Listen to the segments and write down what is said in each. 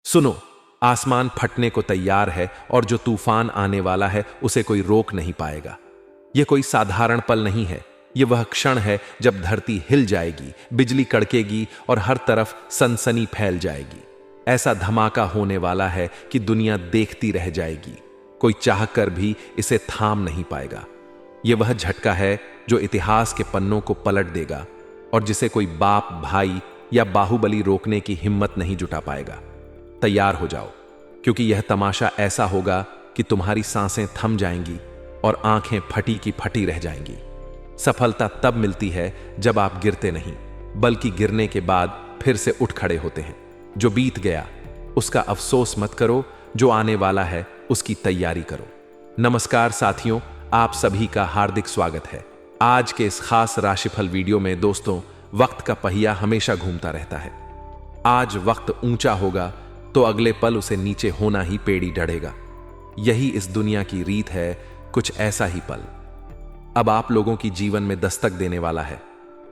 सुनो, आसमान फटने को तैयार है और जो तूफान आने वाला है उसे कोई रोक नहीं पाएगा। यह कोई साधारण पल नहीं है, यह वह क्षण है जब धरती हिल जाएगी, बिजली कड़केगी और हर तरफ सनसनी फैल जाएगी। ऐसा धमाका होने वाला है कि दुनिया देखती रह जाएगी, कोई चाहकर भी इसे थाम नहीं पाएगा। यह वह झटका है जो इतिहास के पन्नों को पलट देगा और जिसे कोई बाप, भाई या बाहुबली रोकने की हिम्मत नहीं जुटा पाएगा। तैयार हो जाओ, क्योंकि यह तमाशा ऐसा होगा कि तुम्हारी सांसें थम जाएंगी और आंखें फटी की फटी रह जाएंगी। सफलता तब मिलती है जब आप गिरते नहीं, बल्कि गिरने के बाद फिर से उठ खड़े होते हैं। जो बीत गया उसका अफसोस मत करो, जो आने वाला है उसकी तैयारी करो। नमस्कार साथियों, आप सभी का हार्दिक स्वागत है। आज के इस खास राशिफल वीडियो में दोस्तों, वक्त का पहिया हमेशा घूमता रहता है। आज वक्त ऊंचा होगा तो अगले पल उसे नीचे होना ही पेड़ी ढड़ेगा। यही इस दुनिया की रीत है, कुछ ऐसा ही पल अब आप लोगों की जीवन में दस्तक देने वाला है,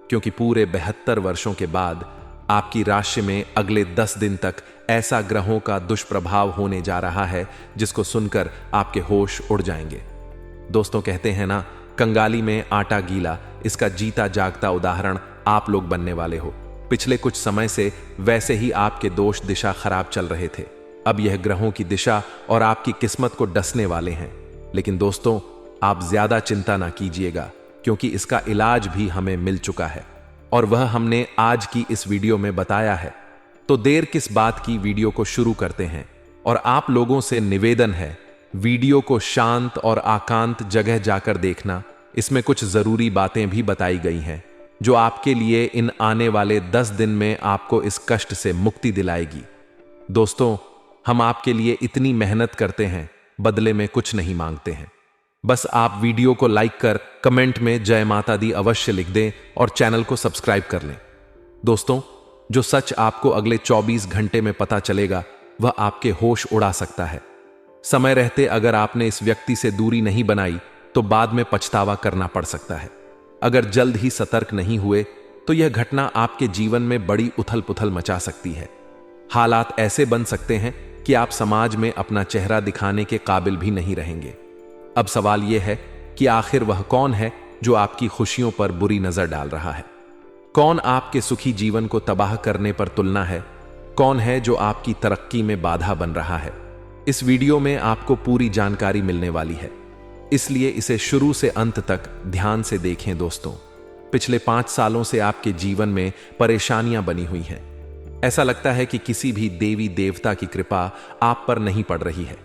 क्योंकि पूरे 72 वर्षों के बाद आपकी राशि में अगले 10 दिन तक ऐसा ग्रहों का दुष्प्रभाव होने जा रहा है जिसको सुनकर आपके होश उड़ जाएंगे। दोस्तों, कहते हैं ना, कंगाली में आटा गीला, इसका जीता जागता उदाहरण आप लोग बनने वाले हो। पिछले कुछ समय से वैसे ही आपके दोष दिशा खराब चल रहे थे। अब यह ग्रहों की दिशा और आपकी किस्मत को डसने वाले हैं। लेकिन दोस्तों, आप ज्यादा चिंता ना कीजिएगा, क्योंकि इसका इलाज भी हमें मिल चुका है और वह हमने आज की इस वीडियो में बताया है। तो देर किस बात की, वीडियो को शुरू करते हैं। और आप लोगों से निवेदन है, वीडियो को शांत और एकांत जगह जाकर देखना। इसमें कुछ जरूरी बातें भी बताई गई हैं जो आपके लिए इन आने वाले 10 दिन में आपको इस कष्ट से मुक्ति दिलाएगी। दोस्तों, हम आपके लिए इतनी मेहनत करते हैं, बदले में कुछ नहीं मांगते हैं। बस आप वीडियो को लाइक कर कमेंट में जय माता दी अवश्य लिख दें और चैनल को सब्सक्राइब कर लें। दोस्तों, जो सच आपको अगले 24 घंटे में पता चलेगा वह आपके होश उड़ा सकता है। समय रहते अगर आपने इस व्यक्ति से दूरी नहीं बनाई तो बाद में पछतावा करना पड़ सकता है। अगर जल्द ही सतर्क नहीं हुए तो यह घटना आपके जीवन में बड़ी उथल पुथल मचा सकती है। हालात ऐसे बन सकते हैं कि आप समाज में अपना चेहरा दिखाने के काबिल भी नहीं रहेंगे। अब सवाल यह है कि आखिर वह कौन है जो आपकी खुशियों पर बुरी नजर डाल रहा है? कौन आपके सुखी जीवन को तबाह करने पर तुलना है? कौन है जो आपकी तरक्की में बाधा बन रहा है? इस वीडियो में आपको पूरी जानकारी मिलने वाली है, इसलिए इसे शुरू से अंत तक ध्यान से देखें। दोस्तों, पिछले 5 सालों से आपके जीवन में परेशानियां बनी हुई हैं। ऐसा लगता है कि किसी भी देवी देवता की कृपा आप पर नहीं पड़ रही है।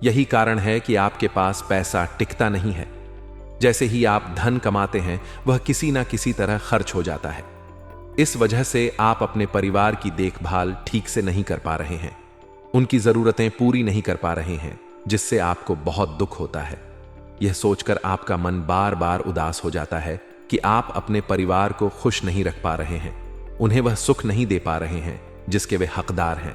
यही कारण है कि आपके पास पैसा टिकता नहीं है। जैसे ही आप धन कमाते हैं वह किसी ना किसी तरह खर्च हो जाता है। इस वजह से आप अपने परिवार की देखभाल ठीक से नहीं कर पा रहे हैं, उनकी जरूरतें पूरी नहीं कर पा रहे हैं, जिससे आपको बहुत दुख होता है। यह सोचकर आपका मन बार बार उदास हो जाता है कि आप अपने परिवार को खुश नहीं रख पा रहे हैं, उन्हें वह सुख नहीं दे पा रहे हैं जिसके वे हकदार हैं।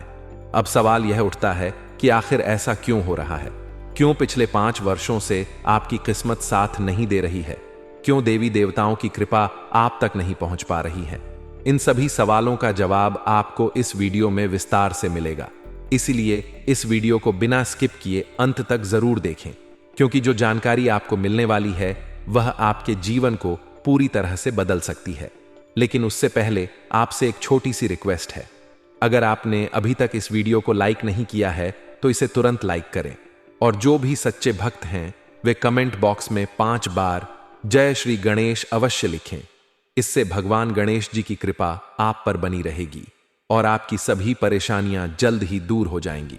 अब सवाल यह उठता है कि आखिर ऐसा क्यों हो रहा है? क्यों पिछले 5 वर्षों से आपकी किस्मत साथ नहीं दे रही है? क्यों देवी देवताओं की कृपा आप तक नहीं पहुंच पा रही है? इन सभी सवालों का जवाब आपको इस वीडियो में विस्तार से मिलेगा। इसीलिए इस वीडियो को बिना स्किप किए अंत तक जरूर देखें, क्योंकि जो जानकारी आपको मिलने वाली है वह आपके जीवन को पूरी तरह से बदल सकती है। लेकिन उससे पहले आपसे एक छोटी सी रिक्वेस्ट है। अगर आपने अभी तक इस वीडियो को लाइक नहीं किया है तो इसे तुरंत लाइक करें, और जो भी सच्चे भक्त हैं वे कमेंट बॉक्स में 5 बार जय श्री गणेश अवश्य लिखें। इससे भगवान गणेश जी की कृपा आप पर बनी रहेगी और आपकी सभी परेशानियां जल्द ही दूर हो जाएंगी।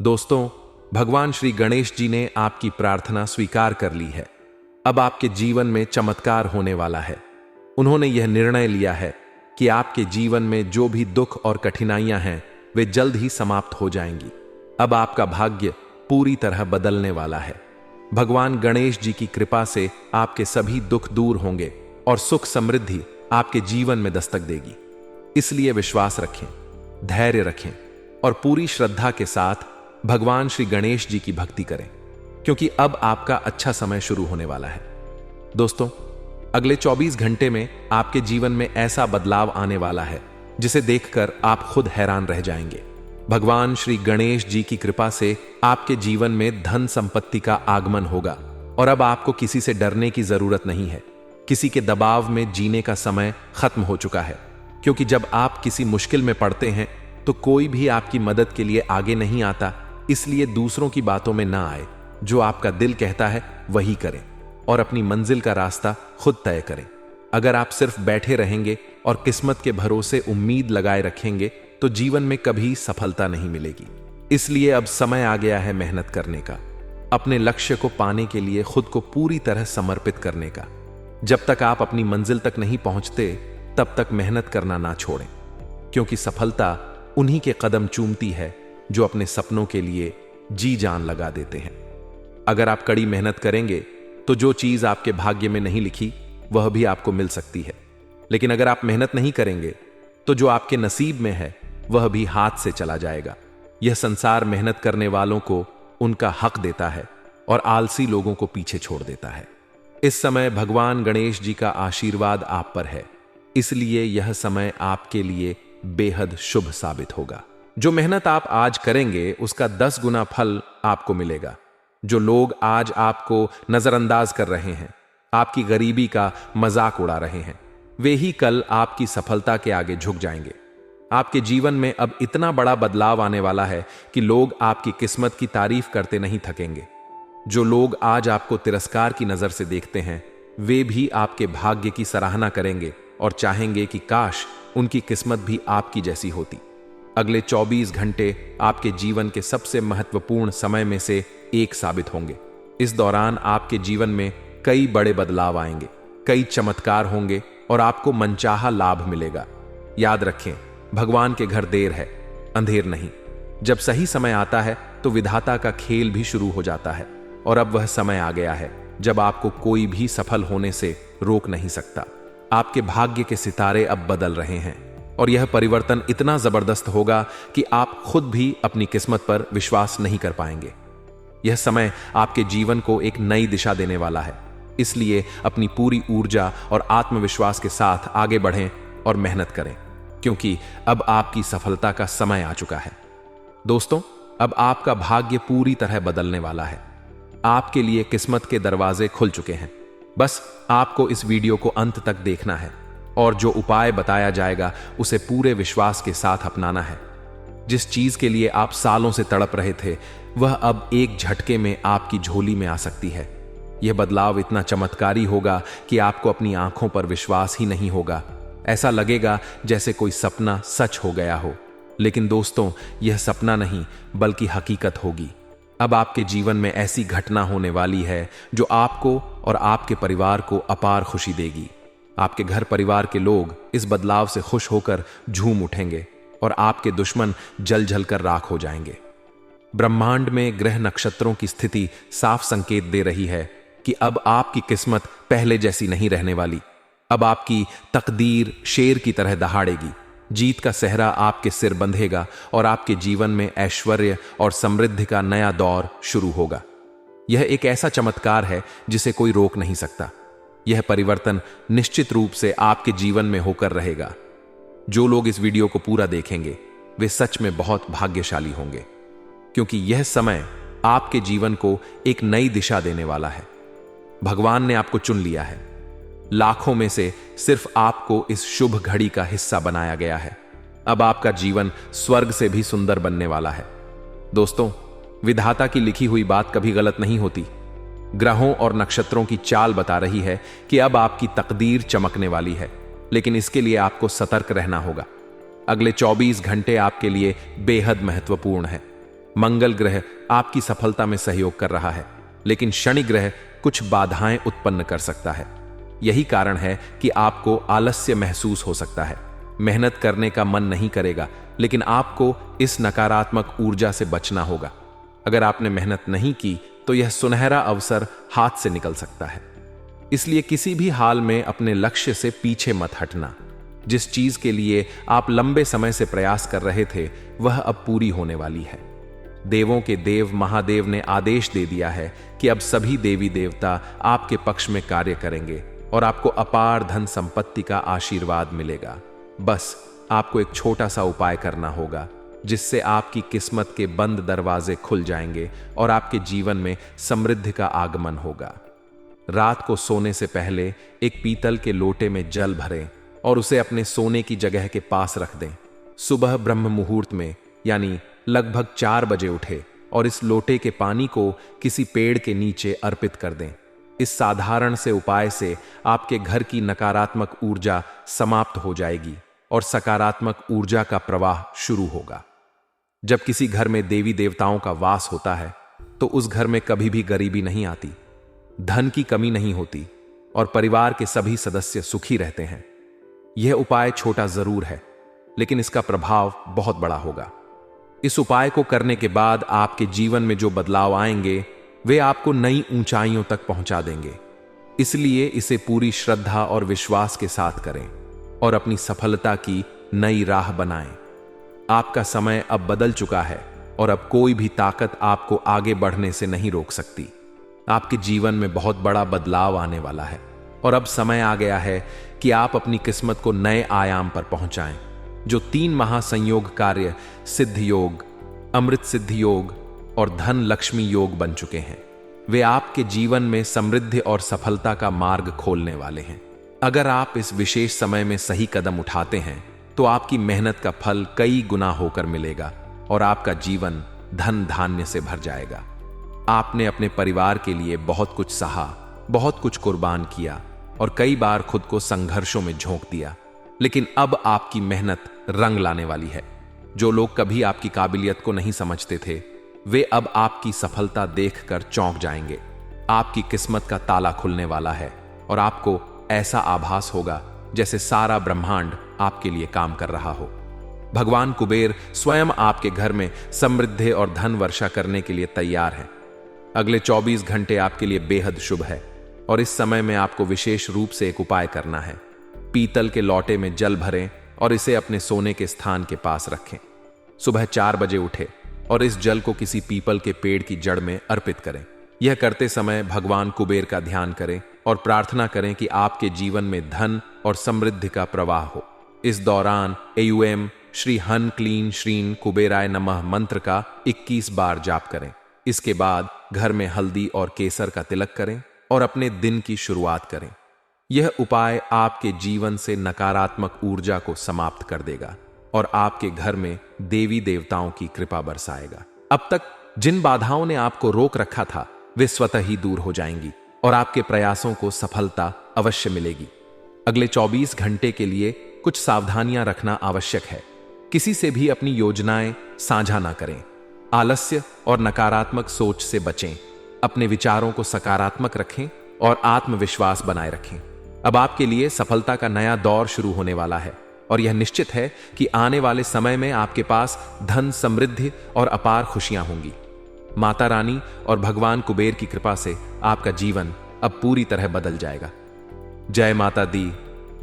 दोस्तों, भगवान श्री गणेश जी ने आपकी प्रार्थना स्वीकार कर ली है। अब आपके जीवन में चमत्कार होने वाला है। उन्होंने यह निर्णय लिया है कि आपके जीवन में जो भी दुख और कठिनाइयां हैं वे जल्द ही समाप्त हो जाएंगी। अब आपका भाग्य पूरी तरह बदलने वाला है। भगवान गणेश जी की कृपा से आपके सभी दुख दूर होंगे और सुख समृद्धि आपके जीवन में दस्तक देगी। इसलिए विश्वास रखें, धैर्य रखें और पूरी श्रद्धा के साथ भगवान श्री गणेश जी की भक्ति करें, क्योंकि अब आपका अच्छा समय शुरू होने वाला है। दोस्तों, अगले 24 घंटे में आपके जीवन में ऐसा बदलाव आने वाला है जिसे देखकर आप खुद हैरान रह जाएंगे। भगवान श्री गणेश जी की कृपा से आपके जीवन में धन संपत्ति का आगमन होगा और अब आपको किसी से डरने की जरूरत नहीं है। किसी के दबाव में जीने का समय खत्म हो चुका है, क्योंकि जब आप किसी मुश्किल में पड़ते हैं तो कोई भी आपकी मदद के लिए आगे नहीं आता। इसलिए दूसरों की बातों में ना आए, जो आपका दिल कहता है वही करें और अपनी मंजिल का रास्ता खुद तय करें। अगर आप सिर्फ बैठे रहेंगे और किस्मत के भरोसे उम्मीद लगाए रखेंगे तो जीवन में कभी सफलता नहीं मिलेगी। इसलिए अब समय आ गया है मेहनत करने का, अपने लक्ष्य को पाने के लिए खुद को पूरी तरह समर्पित करने का। जब तक आप अपनी मंजिल तक नहीं पहुंचते तब तक मेहनत करना ना छोड़ें, क्योंकि सफलता उन्हीं के कदम चूमती है जो अपने सपनों के लिए जी जान लगा देते हैं। अगर आप कड़ी मेहनत करेंगे तो जो चीज आपके भाग्य में नहीं लिखी वह भी आपको मिल सकती है, लेकिन अगर आप मेहनत नहीं करेंगे तो जो आपके नसीब में है वह भी हाथ से चला जाएगा। यह संसार मेहनत करने वालों को उनका हक देता है और आलसी लोगों को पीछे छोड़ देता है। इस समय भगवान गणेश जी का आशीर्वाद आप पर है, इसलिए यह समय आपके लिए बेहद शुभ साबित होगा। जो मेहनत आप आज करेंगे उसका 10 गुना फल आपको मिलेगा। जो लोग आज आपको नजरअंदाज कर रहे हैं, आपकी गरीबी का मजाक उड़ा रहे हैं, वे ही कल आपकी सफलता के आगे झुक जाएंगे। आपके जीवन में अब इतना बड़ा बदलाव आने वाला है कि लोग आपकी किस्मत की तारीफ करते नहीं थकेंगे। जो लोग आज आपको तिरस्कार की नजर से देखते हैं, वे भी आपके भाग्य की सराहना करेंगे और चाहेंगे कि काश उनकी किस्मत भी आपकी जैसी होती। अगले 24 घंटे आपके जीवन के सबसे महत्वपूर्ण समय में से एक साबित होंगे। इस दौरान आपके जीवन में कई बड़े बदलाव आएंगे, कई चमत्कार होंगे और आपको मनचाहा लाभ मिलेगा। याद रखें, भगवान के घर देर है, अंधेर नहीं। जब सही समय आता है तो विधाता का खेल भी शुरू हो जाता है और अब वह समय आ गया है जब आपको कोई भी सफल होने से रोक नहीं सकता। आपके भाग्य के सितारे अब बदल रहे हैं और यह परिवर्तन इतना जबरदस्त होगा कि आप खुद भी अपनी किस्मत पर विश्वास नहीं कर पाएंगे। यह समय आपके जीवन को एक नई दिशा देने वाला है, इसलिए अपनी पूरी ऊर्जा और आत्मविश्वास के साथ आगे बढ़ें और मेहनत करें, क्योंकि अब आपकी सफलता का समय आ चुका है। दोस्तों, अब आपका भाग्य पूरी तरह बदलने वाला है। आपके लिए किस्मत के दरवाजे खुल चुके हैं। बस आपको इस वीडियो को अंत तक देखना है और जो उपाय बताया जाएगा उसे पूरे विश्वास के साथ अपनाना है। जिस चीज के लिए आप सालों से तड़प रहे थे वह अब एक झटके में आपकी झोली में आ सकती है। यह बदलाव इतना चमत्कारी होगा कि आपको अपनी आंखों पर विश्वास ही नहीं होगा। ऐसा लगेगा जैसे कोई सपना सच हो गया हो। लेकिन दोस्तों, यह सपना नहीं बल्कि हकीकत होगी। अब आपके जीवन में ऐसी घटना होने वाली है जो आपको और आपके परिवार को अपार खुशी देगी। आपके घर परिवार के लोग इस बदलाव से खुश होकर झूम उठेंगे और आपके दुश्मन जल जल कर राख हो जाएंगे। ब्रह्मांड में ग्रह नक्षत्रों की स्थिति साफ संकेत दे रही है कि अब आपकी किस्मत पहले जैसी नहीं रहने वाली। अब आपकी तकदीर शेर की तरह दहाड़ेगी। जीत का सेहरा आपके सिर बंधेगा और आपके जीवन में ऐश्वर्य और समृद्धि का नया दौर शुरू होगा। यह एक ऐसा चमत्कार है जिसे कोई रोक नहीं सकता। यह परिवर्तन निश्चित रूप से आपके जीवन में होकर रहेगा। जो लोग इस वीडियो को पूरा देखेंगे वे सच में बहुत भाग्यशाली होंगे, क्योंकि यह समय आपके जीवन को एक नई दिशा देने वाला है। भगवान ने आपको चुन लिया है। लाखों में से सिर्फ आपको इस शुभ घड़ी का हिस्सा बनाया गया है। अब आपका जीवन स्वर्ग से भी सुंदर बनने वाला है। दोस्तों, विधाता की लिखी हुई बात कभी गलत नहीं होती। ग्रहों और नक्षत्रों की चाल बता रही है कि अब आपकी तकदीर चमकने वाली है, लेकिन इसके लिए आपको सतर्क रहना होगा। अगले 24 घंटे आपके लिए बेहद महत्वपूर्ण है। मंगल ग्रह आपकी सफलता में सहयोग कर रहा है, लेकिन शनि ग्रह कुछ बाधाएं उत्पन्न कर सकता है। यही कारण है कि आपको आलस्य महसूस हो सकता है। मेहनत करने का मन नहीं करेगा, लेकिन आपको इस नकारात्मक ऊर्जा से बचना होगा। अगर आपने मेहनत नहीं की तो यह सुनहरा अवसर हाथ से निकल सकता है। इसलिए किसी भी हाल में अपने लक्ष्य से पीछे मत हटना। जिस चीज के लिए आप लंबे समय से प्रयास कर रहे थे वह अब पूरी होने वाली है। देवों के देव महादेव ने आदेश दे दिया है कि अब सभी देवी देवता आपके पक्ष में कार्य करेंगे और आपको अपार धन संपत्ति का आशीर्वाद मिलेगा। बस आपको एक छोटा सा उपाय करना होगा। जिससे आपकी किस्मत के बंद दरवाजे खुल जाएंगे और आपके जीवन में समृद्धि का आगमन होगा। रात को सोने से पहले एक पीतल के लोटे में जल भरें और उसे अपने सोने की जगह के पास रख दें। सुबह ब्रह्म मुहूर्त में यानी लगभग 4 बजे उठे और इस लोटे के पानी को किसी पेड़ के नीचे अर्पित कर दें। इस साधारण से उपाय से आपके घर की नकारात्मक ऊर्जा समाप्त हो जाएगी और सकारात्मक ऊर्जा का प्रवाह शुरू होगा। जब किसी घर में देवी देवताओं का वास होता है तो उस घर में कभी भी गरीबी नहीं आती, धन की कमी नहीं होती और परिवार के सभी सदस्य सुखी रहते हैं। यह उपाय छोटा जरूर है, लेकिन इसका प्रभाव बहुत बड़ा होगा। इस उपाय को करने के बाद आपके जीवन में जो बदलाव आएंगे वे आपको नई ऊंचाइयों तक पहुंचा देंगे। इसलिए इसे पूरी श्रद्धा और विश्वास के साथ करें और अपनी सफलता की नई राह बनाएं। आपका समय अब बदल चुका है और अब कोई भी ताकत आपको आगे बढ़ने से नहीं रोक सकती। आपके जीवन में बहुत बड़ा बदलाव आने वाला है और अब समय आ गया है कि आप अपनी किस्मत को नए आयाम पर पहुंचाएं। जो 3 महासंयोग कार्य सिद्ध योग, अमृत सिद्धि योग और धन लक्ष्मी योग बन चुके हैं, वे आपके जीवन में समृद्धि और सफलता का मार्ग खोलने वाले हैं। अगर आप इस विशेष समय में सही कदम उठाते हैं तो आपकी मेहनत का फल कई गुना होकर मिलेगा और आपका जीवन धन धान्य से भर जाएगा। आपने अपने परिवार के लिए बहुत कुछ सहा, बहुत कुछ कुर्बान किया और कई बार खुद को संघर्षों में झोंक दिया, लेकिन अब आपकी मेहनत रंग लाने वाली है। जो लोग कभी आपकी काबिलियत को नहीं समझते थे, वे अब आपकी सफलता देखकर चौंक जाएंगे। आपकी किस्मत का ताला खुलने वाला है और आपको ऐसा आभास होगा जैसे सारा ब्रह्मांड आपके लिए काम कर रहा हो। भगवान कुबेर स्वयं आपके घर में समृद्धि और धन वर्षा करने के लिए तैयार है। अगले 24 घंटे आपके लिए बेहद शुभ है और इस समय में आपको विशेष रूप से एक उपाय करना है। पीतल के लोटे में जल भरें और इसे अपने सोने के स्थान के पास रखें। सुबह 4 बजे उठे और इस जल को किसी पीपल के पेड़ की जड़ में अर्पित करें। यह करते समय भगवान कुबेर का ध्यान करें और प्रार्थना करें कि आपके जीवन में धन और समृद्धि का प्रवाह हो। इस दौरान एयूएम श्री हन क्लीन श्रीन कुबेराय नमः मंत्र का 21 बार जाप करें। इसके बाद घर में हल्दी और केसर का तिलक करें और अपने दिन की शुरुआत करें। यह उपाय आपके जीवन से नकारात्मक ऊर्जा को समाप्त कर देगा और आपके घर में देवी देवताओं की कृपा बरसाएगा। अब तक जिन बाधाओं ने आपको रोक रखा था वे स्वतः ही दूर हो जाएंगी और आपके प्रयासों को सफलता अवश्य मिलेगी। अगले 24 घंटे के लिए कुछ सावधानियां रखना आवश्यक है। किसी से भी अपनी योजनाएं साझा ना करें। आलस्य और नकारात्मक सोच से बचें। अपने विचारों को सकारात्मक रखें और आत्मविश्वास बनाए रखें। अब आपके लिए सफलता का नया दौर शुरू होने वाला है और यह निश्चित है कि आने वाले समय में आपके पास धन, समृद्धि और अपार खुशियां होंगी। माता रानी और भगवान कुबेर की कृपा से आपका जीवन अब पूरी तरह बदल जाएगा। जय माता दी,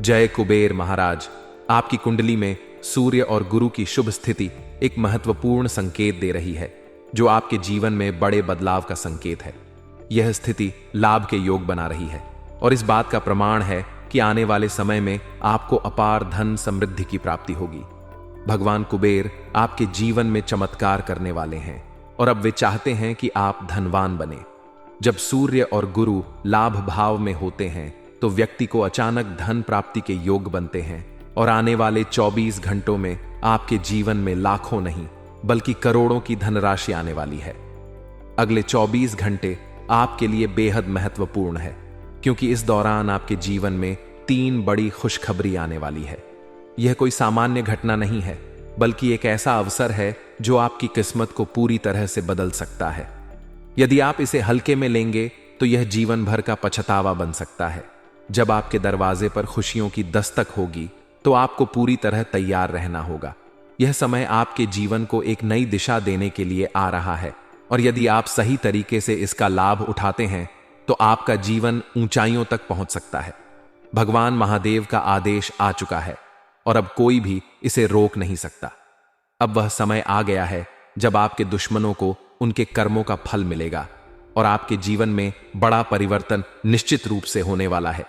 जय कुबेर महाराज। आपकी कुंडली में सूर्य और गुरु की शुभ स्थिति एक महत्वपूर्ण संकेत दे रही है, जो आपके जीवन में बड़े बदलाव का संकेत है। यह स्थिति लाभ के योग बना रही है और इस बात का प्रमाण है कि आने वाले समय में आपको अपार धन समृद्धि की प्राप्ति होगी। भगवान कुबेर आपके जीवन में चमत्कार करने वाले हैं और अब वे चाहते हैं कि आप धनवान बने। जब सूर्य और गुरु लाभ भाव में होते हैं तो व्यक्ति को अचानक धन प्राप्ति के योग बनते हैं और आने वाले 24 घंटों में आपके जीवन में लाखों नहीं बल्कि करोड़ों की धनराशि आने वाली है। अगले 24 घंटे आपके लिए बेहद महत्वपूर्ण है क्योंकि इस दौरान आपके जीवन में 3 बड़ी खुशखबरी आने वाली है। यह कोई सामान्य घटना नहीं है बल्कि एक ऐसा अवसर है जो आपकी किस्मत को पूरी तरह से बदल सकता है। यदि आप इसे हल्के में लेंगे तो यह जीवन भर का पछतावा बन सकता है। जब आपके दरवाजे पर खुशियों की दस्तक होगी तो आपको पूरी तरह तैयार रहना होगा। यह समय आपके जीवन को एक नई दिशा देने के लिए आ रहा है और यदि आप सही तरीके से इसका लाभ उठाते हैं तो आपका जीवन ऊंचाइयों तक पहुंच सकता है। भगवान महादेव का आदेश आ चुका है और अब कोई भी इसे रोक नहीं सकता। अब वह समय आ गया है जब आपके दुश्मनों को उनके कर्मों का फल मिलेगा और आपके जीवन में बड़ा परिवर्तन निश्चित रूप से होने वाला है।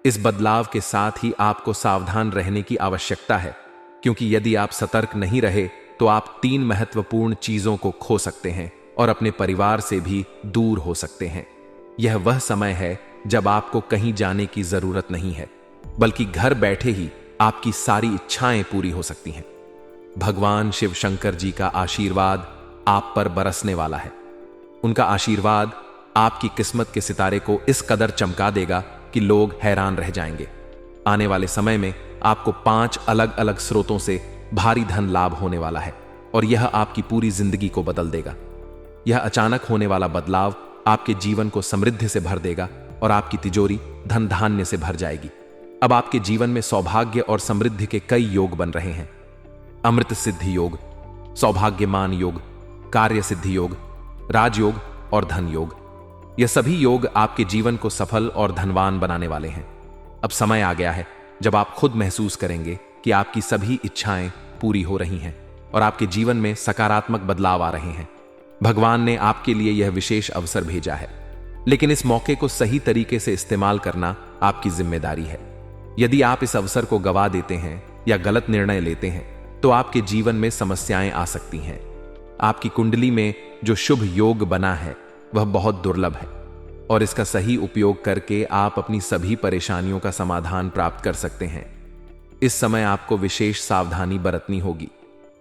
इस बदलाव के साथ ही आपको सावधान रहने की आवश्यकता है क्योंकि यदि आप सतर्क नहीं रहे तो आप 3 महत्वपूर्ण चीजों को खो सकते हैं और अपने परिवार से भी दूर हो सकते हैं। यह वह समय है जब आपको कहीं जाने की जरूरत नहीं है, बल्कि घर बैठे ही आपकी सारी इच्छाएं पूरी हो सकती हैं। भगवान शिव शंकर जी का आशीर्वाद आप पर बरसने वाला है। उनका आशीर्वाद आपकी किस्मत के सितारे को इस कदर चमका देगा कि लोग हैरान रह जाएंगे। आने वाले समय में आपको 5 अलग अलग स्रोतों से भारी धन लाभ होने वाला है और यह आपकी पूरी जिंदगी को बदल देगा। यह अचानक होने वाला बदलाव आपके जीवन को समृद्धि से भर देगा और आपकी तिजोरी धन धान्य से भर जाएगी। अब आपके जीवन में सौभाग्य और समृद्धि के कई योग बन रहे हैं। अमृत सिद्धि योग, सौभाग्यमान योग, कार्य सिद्धि योग, राजयोग और धन योग। यह सभी योग आपके जीवन को सफल और धनवान बनाने वाले हैं। अब समय आ गया है जब आप खुद महसूस करेंगे कि आपकी सभी इच्छाएं पूरी हो रही हैं और आपके जीवन में सकारात्मक बदलाव आ रहे हैं। भगवान ने आपके लिए यह विशेष अवसर भेजा है, लेकिन इस मौके को सही तरीके से इस्तेमाल करना आपकी जिम्मेदारी है। यदि आप इस अवसर को गवा देते हैं या गलत निर्णय लेते हैं तो आपके जीवन में समस्याएं आ सकती हैं। आपकी कुंडली में जो शुभ योग बना है वह बहुत दुर्लभ है और इसका सही उपयोग करके आप अपनी सभी परेशानियों का समाधान प्राप्त कर सकते हैं। इस समय आपको विशेष सावधानी बरतनी होगी।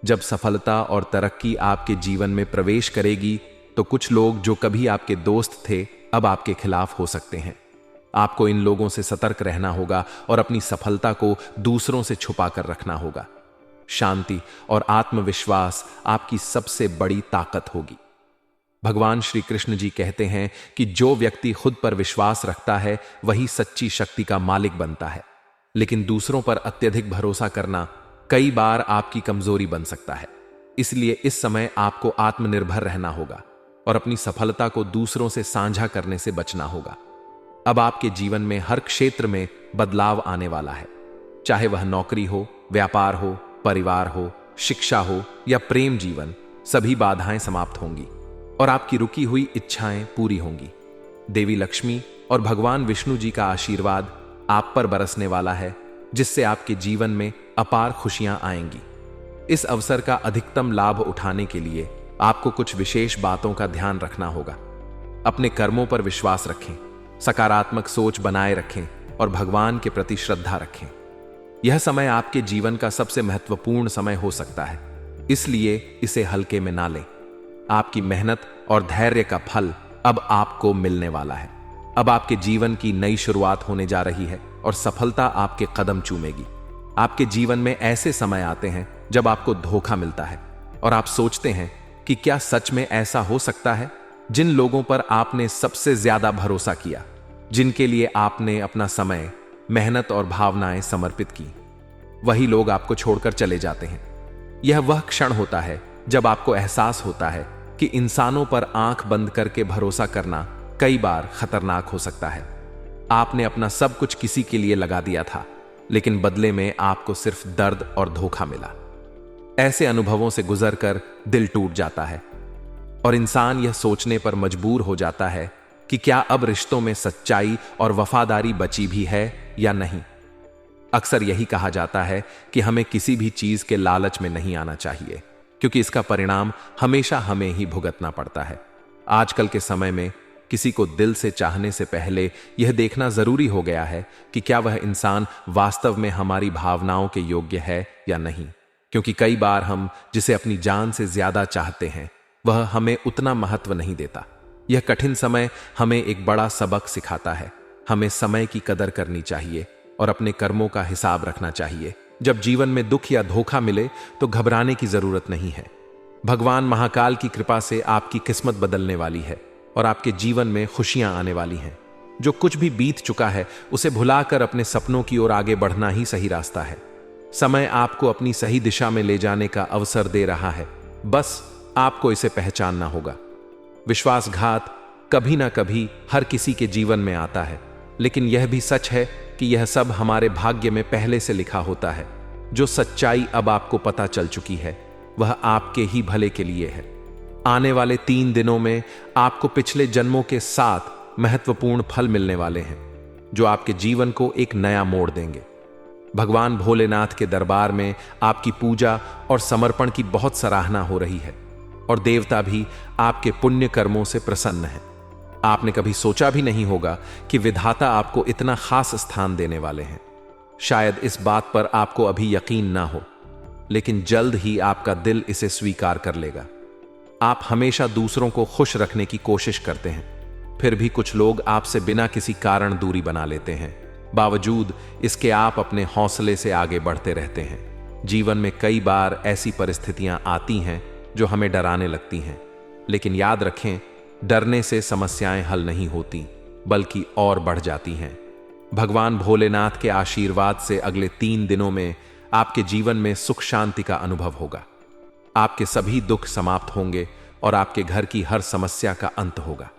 जब सफलता और तरक्की आपके जीवन में प्रवेश करेगी तो कुछ लोग जो कभी आपके दोस्त थे अब आपके खिलाफ हो सकते हैं। आपको इन लोगों से सतर्क रहना होगा और अपनी सफलता को दूसरों से छुपा कर रखना होगा। शांति और आत्मविश्वास आपकी सबसे बड़ी ताकत होगी। भगवान श्री कृष्ण जी कहते हैं कि जो व्यक्ति खुद पर विश्वास रखता है वही सच्ची शक्ति का मालिक बनता है, लेकिन दूसरों पर अत्यधिक भरोसा करना कई बार आपकी कमजोरी बन सकता है। इसलिए इस समय आपको आत्मनिर्भर रहना होगा और अपनी सफलता को दूसरों से साझा करने से बचना होगा। अब आपके जीवन में हर क्षेत्र में बदलाव आने वाला है, चाहे वह नौकरी हो, व्यापार हो, परिवार हो, शिक्षा हो या प्रेम जीवन। सभी बाधाएं समाप्त होंगी और आपकी रुकी हुई इच्छाएं पूरी होंगी। देवी लक्ष्मी और भगवान विष्णु जी का आशीर्वाद आप पर बरसने वाला है, जिससे आपके जीवन में अपार खुशियां आएंगी। इस अवसर का अधिकतम लाभ उठाने के लिए आपको कुछ विशेष बातों का ध्यान रखना होगा। अपने कर्मों पर विश्वास रखें, सकारात्मक सोच बनाए रखें और भगवान के प्रति श्रद्धा रखें। यह समय आपके जीवन का सबसे महत्वपूर्ण समय हो सकता है, इसलिए इसे हल्के में ना लें। आपकी मेहनत और धैर्य का फल अब आपको मिलने वाला है। अब आपके जीवन की नई शुरुआत होने जा रही है और सफलता आपके कदम चूमेगी। आपके जीवन में ऐसे समय आते हैं जब आपको धोखा मिलता है और आप सोचते हैं कि क्या सच में ऐसा हो सकता है। जिन लोगों पर आपने सबसे ज्यादा भरोसा किया, जिनके लिए आपने अपना समय, मेहनत और भावनाएं समर्पित की, वही लोग आपको छोड़कर चले जाते हैं। यह वह क्षण होता है जब आपको एहसास होता है कि इंसानों पर आंख बंद करके भरोसा करना कई बार खतरनाक हो सकता है। आपने अपना सब कुछ किसी के लिए लगा दिया था, लेकिन बदले में आपको सिर्फ दर्द और धोखा मिला। ऐसे अनुभवों से गुजरकर दिल टूट जाता है और इंसान यह सोचने पर मजबूर हो जाता है कि क्या अब रिश्तों में सच्चाई और वफादारी बची भी है या नहीं। अक्सर यही कहा जाता है कि हमें किसी भी चीज के लालच में नहीं आना चाहिए, क्योंकि इसका परिणाम हमेशा हमें ही भुगतना पड़ता है। आजकल के समय में किसी को दिल से चाहने से पहले यह देखना जरूरी हो गया है कि क्या वह इंसान वास्तव में हमारी भावनाओं के योग्य है या नहीं, क्योंकि कई बार हम जिसे अपनी जान से ज्यादा चाहते हैं वह हमें उतना महत्व नहीं देता। यह कठिन समय हमें एक बड़ा सबक सिखाता है। हमें समय की कदर करनी चाहिए और अपने कर्मों का हिसाब रखना चाहिए। जब जीवन में दुख या धोखा मिले तो घबराने की जरूरत नहीं है। भगवान महाकाल की कृपा से आपकी किस्मत बदलने वाली है और आपके जीवन में खुशियां आने वाली हैं। जो कुछ भी बीत चुका है उसे भुलाकर अपने सपनों की ओर आगे बढ़ना ही सही रास्ता है। समय आपको अपनी सही दिशा में ले जाने का अवसर दे रहा है, बस आपको इसे पहचानना होगा। विश्वासघात कभी ना कभी हर किसी के जीवन में आता है, लेकिन यह भी सच है कि यह सब हमारे भाग्य में पहले से लिखा होता है। जो सच्चाई अब आपको पता चल चुकी है वह आपके ही भले के लिए है। आने वाले 3 दिनों में आपको पिछले जन्मों के 7 महत्वपूर्ण फल मिलने वाले हैं, जो आपके जीवन को एक नया मोड़ देंगे। भगवान भोलेनाथ के दरबार में आपकी पूजा और समर्पण की बहुत सराहना हो रही है और देवता भी आपके पुण्य कर्मों से प्रसन्न हैं। आपने कभी सोचा भी नहीं होगा कि विधाता आपको इतना खास स्थान देने वाले हैं। शायद इस बात पर आपको अभी यकीन ना हो, लेकिन जल्द ही आपका दिल इसे स्वीकार कर लेगा। आप हमेशा दूसरों को खुश रखने की कोशिश करते हैं, फिर भी कुछ लोग आपसे बिना किसी कारण दूरी बना लेते हैं। बावजूद इसके आप अपने हौसले से आगे बढ़ते रहते हैं। जीवन में कई बार ऐसी परिस्थितियां आती हैं जो हमें डराने लगती हैं, लेकिन याद रखें, डरने से समस्याएं हल नहीं होती, बल्कि और बढ़ जाती हैं। भगवान भोलेनाथ के आशीर्वाद से अगले 3 दिनों में आपके जीवन में सुख शांति का अनुभव होगा। आपके सभी दुख समाप्त होंगे और आपके घर की हर समस्या का अंत होगा।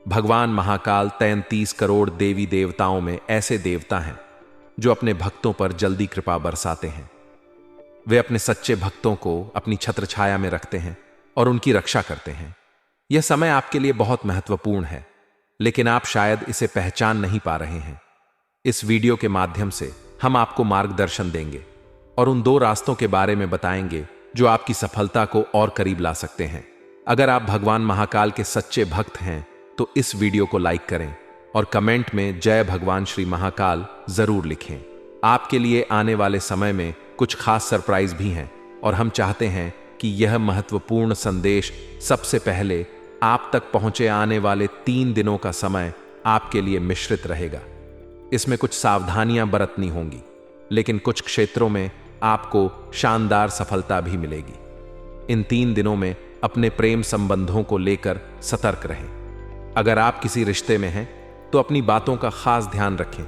भगवान महाकाल 33 करोड़ देवी देवताओं में ऐसे देवता हैं जो अपने भक्तों पर जल्दी कृपा बरसाते हैं। वे अपने सच्चे भक्तों को अपनी छत्र छाया में रखते हैं और उनकी रक्षा करते हैं। यह समय आपके लिए बहुत महत्वपूर्ण है, लेकिन आप शायद इसे पहचान नहीं पा रहे हैं। इस वीडियो के माध्यम से हम आपको मार्गदर्शन देंगे और उन 2 रास्तों के बारे में बताएंगे जो आपकी सफलता को और करीब ला सकते हैं। अगर आप भगवान महाकाल के सच्चे भक्त हैं तो इस वीडियो को लाइक करें और कमेंट में जय भगवान श्री महाकाल जरूर लिखें। आपके लिए आने वाले समय में कुछ खास सरप्राइज भी हैं और हम चाहते हैं कि यह महत्वपूर्ण संदेश सबसे पहले आप तक पहुंचे। आने वाले 3 दिनों का समय आपके लिए मिश्रित रहेगा। इसमें कुछ सावधानियां बरतनी होंगी, लेकिन कुछ क्षेत्रों में आपको शानदार सफलता भी मिलेगी। इन 3 दिनों में अपने प्रेम संबंधों को लेकर सतर्क रहें। अगर आप किसी रिश्ते में हैं तो अपनी बातों का खास ध्यान रखें।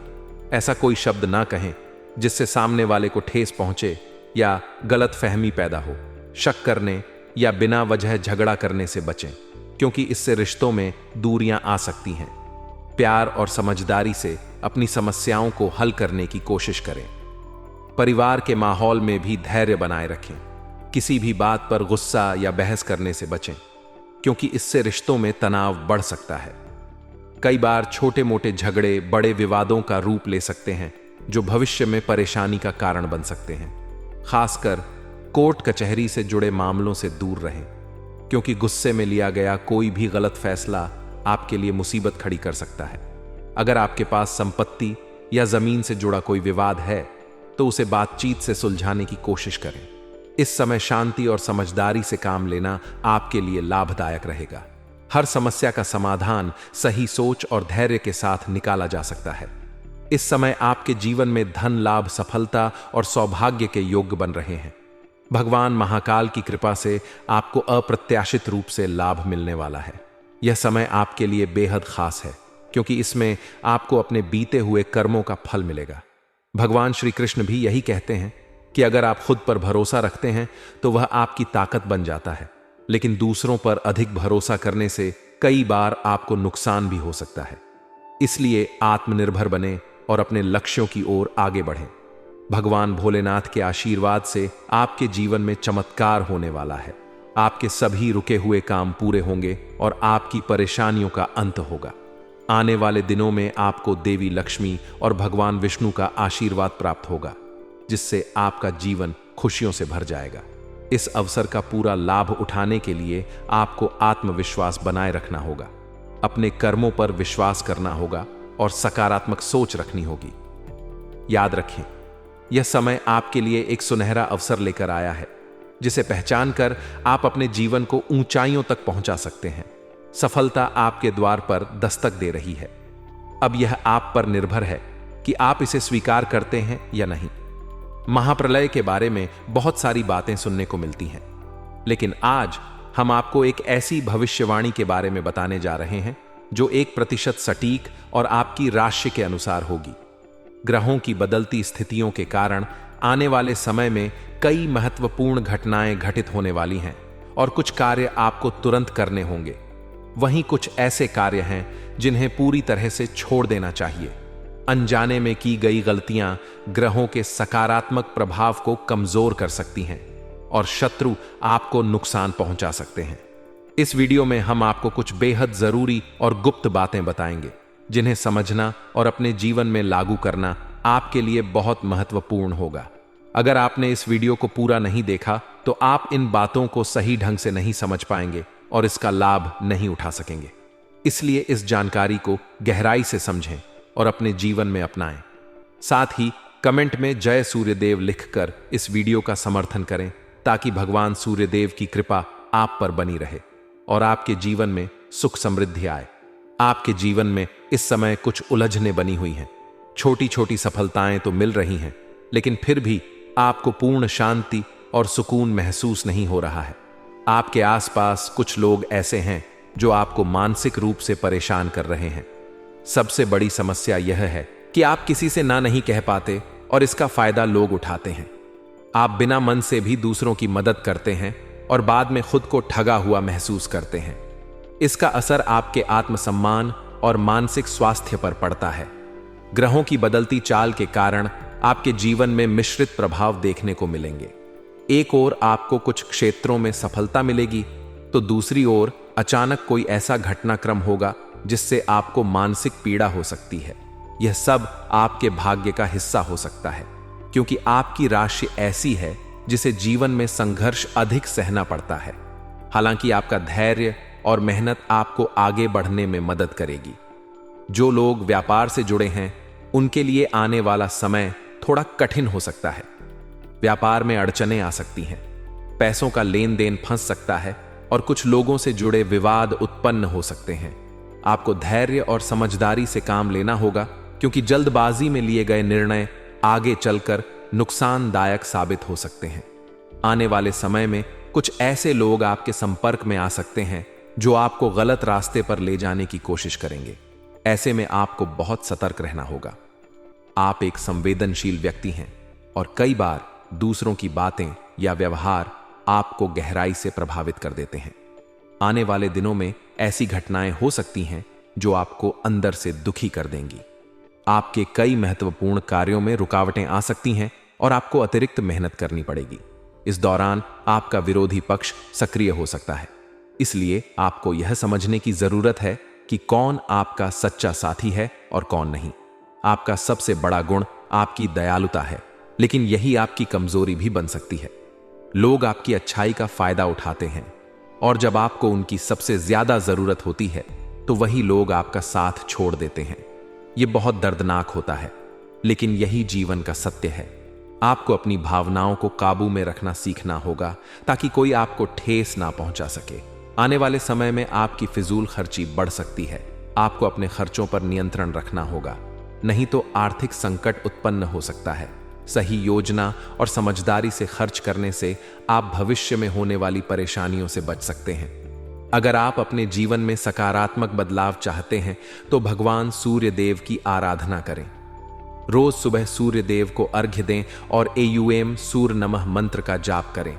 ऐसा कोई शब्द ना कहें जिससे सामने वाले को ठेस पहुंचे या गलत फहमी पैदा हो। शक करने या बिना वजह झगड़ा करने से बचें, क्योंकि इससे रिश्तों में दूरियां आ सकती हैं। प्यार और समझदारी से अपनी समस्याओं को हल करने की कोशिश करें। परिवार के माहौल में भी धैर्य बनाए रखें। किसी भी बात पर गुस्सा या बहस करने से बचें, क्योंकि इससे रिश्तों में तनाव बढ़ सकता है। कई बार छोटे मोटे झगड़े बड़े विवादों का रूप ले सकते हैं, जो भविष्य में परेशानी का कारण बन सकते हैं। खासकर कोर्ट कचहरी से जुड़े मामलों से दूर रहें, क्योंकि गुस्से में लिया गया कोई भी गलत फैसला आपके लिए मुसीबत खड़ी कर सकता है। अगर आपके पास संपत्ति या जमीन से जुड़ा कोई विवाद है तो उसे बातचीत से सुलझाने की कोशिश करें। इस समय शांति और समझदारी से काम लेना आपके लिए लाभदायक रहेगा। हर समस्या का समाधान सही सोच और धैर्य के साथ निकाला जा सकता है। इस समय आपके जीवन में धन लाभ, सफलता और सौभाग्य के योग बन रहे हैं। भगवान महाकाल की कृपा से आपको अप्रत्याशित रूप से लाभ मिलने वाला है। यह समय आपके लिए बेहद खास है, क्योंकि इसमें आपको अपने बीते हुए कर्मों का फल मिलेगा। भगवान श्री कृष्ण भी यही कहते हैं कि अगर आप खुद पर भरोसा रखते हैं तो वह आपकी ताकत बन जाता है, लेकिन दूसरों पर अधिक भरोसा करने से कई बार आपको नुकसान भी हो सकता है। इसलिए आत्मनिर्भर बने और अपने लक्ष्यों की ओर आगे बढ़ें। भगवान भोलेनाथ के आशीर्वाद से आपके जीवन में चमत्कार होने वाला है। आपके सभी रुके हुए काम पूरे होंगे और आपकी परेशानियों का अंत होगा। आने वाले दिनों में आपको देवी लक्ष्मी और भगवान विष्णु का आशीर्वाद प्राप्त होगा, जिससे आपका जीवन खुशियों से भर जाएगा। इस अवसर का पूरा लाभ उठाने के लिए आपको आत्मविश्वास बनाए रखना होगा, अपने कर्मों पर विश्वास करना होगा और सकारात्मक सोच रखनी होगी। याद रखें, यह समय आपके लिए एक सुनहरा अवसर लेकर आया है, जिसे पहचान कर आप अपने जीवन को ऊंचाइयों तक पहुंचा सकते हैं। सफलता आपके द्वार पर दस्तक दे रही है। अब यह आप पर निर्भर है कि आप इसे स्वीकार करते हैं या नहीं। महाप्रलय के बारे में बहुत सारी बातें सुनने को मिलती हैं, लेकिन आज हम आपको एक ऐसी भविष्यवाणी के बारे में बताने जा रहे हैं जो 1% सटीक और आपकी राशि के अनुसार होगी। ग्रहों की बदलती स्थितियों के कारण आने वाले समय में कई महत्वपूर्ण घटनाएं घटित होने वाली हैं और कुछ कार्य आपको तुरंत करने होंगे। वहीं कुछ ऐसे कार्य हैं जिन्हें पूरी तरह से छोड़ देना चाहिए। अनजाने में की गई गलतियां ग्रहों के सकारात्मक प्रभाव को कमजोर कर सकती हैं और शत्रु आपको नुकसान पहुंचा सकते हैं। इस वीडियो में हम आपको कुछ बेहद जरूरी और गुप्त बातें बताएंगे, जिन्हें समझना और अपने जीवन में लागू करना आपके लिए बहुत महत्वपूर्ण होगा। अगर आपने इस वीडियो को पूरा नहीं देखा तो आप इन बातों को सही ढंग से नहीं समझ पाएंगे और इसका लाभ नहीं उठा सकेंगे। इसलिए इस जानकारी को गहराई से समझें और अपने जीवन में अपनाएं। साथ ही कमेंट में जय सूर्यदेव लिखकर इस वीडियो का समर्थन करें ताकि भगवान सूर्यदेव की कृपा आप पर बनी रहे और आपके जीवन में सुख समृद्धि आए। आपके जीवन में इस समय कुछ उलझनें बनी हुई हैं। छोटी छोटी सफलताएं तो मिल रही हैं, लेकिन फिर भी आपको पूर्ण शांति और सुकून महसूस नहीं हो रहा है। आपके आसपास कुछ लोग ऐसे हैं जो आपको मानसिक रूप से परेशान कर रहे हैं। सबसे बड़ी समस्या यह है कि आप किसी से ना नहीं कह पाते और इसका फायदा लोग उठाते हैं। आप बिना मन से भी दूसरों की मदद करते हैं और बाद में खुद को ठगा हुआ महसूस करते हैं। इसका असर आपके आत्मसम्मान और मानसिक स्वास्थ्य पर पड़ता है। ग्रहों की बदलती चाल के कारण आपके जीवन में मिश्रित प्रभाव देखने को मिलेंगे। एक ओर आपको कुछ क्षेत्रों में सफलता मिलेगी तो दूसरी ओर अचानक कोई ऐसा घटनाक्रम होगा जिससे आपको मानसिक पीड़ा हो सकती है। यह सब आपके भाग्य का हिस्सा हो सकता है, क्योंकि आपकी राशि ऐसी है जिसे जीवन में संघर्ष अधिक सहना पड़ता है। हालांकि आपका धैर्य और मेहनत आपको आगे बढ़ने में मदद करेगी। जो लोग व्यापार से जुड़े हैं उनके लिए आने वाला समय थोड़ा कठिन हो सकता है। व्यापार में अड़चनें आ सकती हैं, पैसों का लेन देन फंस सकता है और कुछ लोगों से जुड़े विवाद उत्पन्न हो सकते हैं। आपको धैर्य और समझदारी से काम लेना होगा, क्योंकि जल्दबाजी में लिए गए निर्णय आगे चलकर नुकसानदायक साबित हो सकते हैं। आने वाले समय में कुछ ऐसे लोग आपके संपर्क में आ सकते हैं जो आपको गलत रास्ते पर ले जाने की कोशिश करेंगे। ऐसे में आपको बहुत सतर्क रहना होगा। आप एक संवेदनशील व्यक्ति हैं और कई बार दूसरों की बातें या व्यवहार आपको गहराई से प्रभावित कर देते हैं। आने वाले दिनों में ऐसी घटनाएं हो सकती हैं जो आपको अंदर से दुखी कर देंगी। आपके कई महत्वपूर्ण कार्यों में रुकावटें आ सकती हैं और आपको अतिरिक्त मेहनत करनी पड़ेगी। इस दौरान आपका विरोधी पक्ष सक्रिय हो सकता है। इसलिए आपको यह समझने की जरूरत है कि कौन आपका सच्चा साथी है और कौन नहीं। आपका सबसे बड़ा गुण आपकी दयालुता है, लेकिन यही आपकी कमजोरी भी बन सकती है। लोग आपकी अच्छाई का फायदा उठाते हैं और जब आपको उनकी सबसे ज्यादा जरूरत होती है तो वही लोग आपका साथ छोड़ देते हैं। यह बहुत दर्दनाक होता है, लेकिन यही जीवन का सत्य है। आपको अपनी भावनाओं को काबू में रखना सीखना होगा ताकि कोई आपको ठेस ना पहुंचा सके। आने वाले समय में आपकी फिजूल खर्ची बढ़ सकती है। आपको अपने खर्चों पर नियंत्रण रखना होगा, नहीं तो आर्थिक संकट उत्पन्न हो सकता है। सही योजना और समझदारी से खर्च करने से आप भविष्य में होने वाली परेशानियों से बच सकते हैं। अगर आप अपने जीवन में सकारात्मक बदलाव चाहते हैं तो भगवान सूर्य देव की आराधना करें। रोज सुबह सूर्य देव को अर्घ्य दें और AUM सूर्य नमः मंत्र का जाप करें।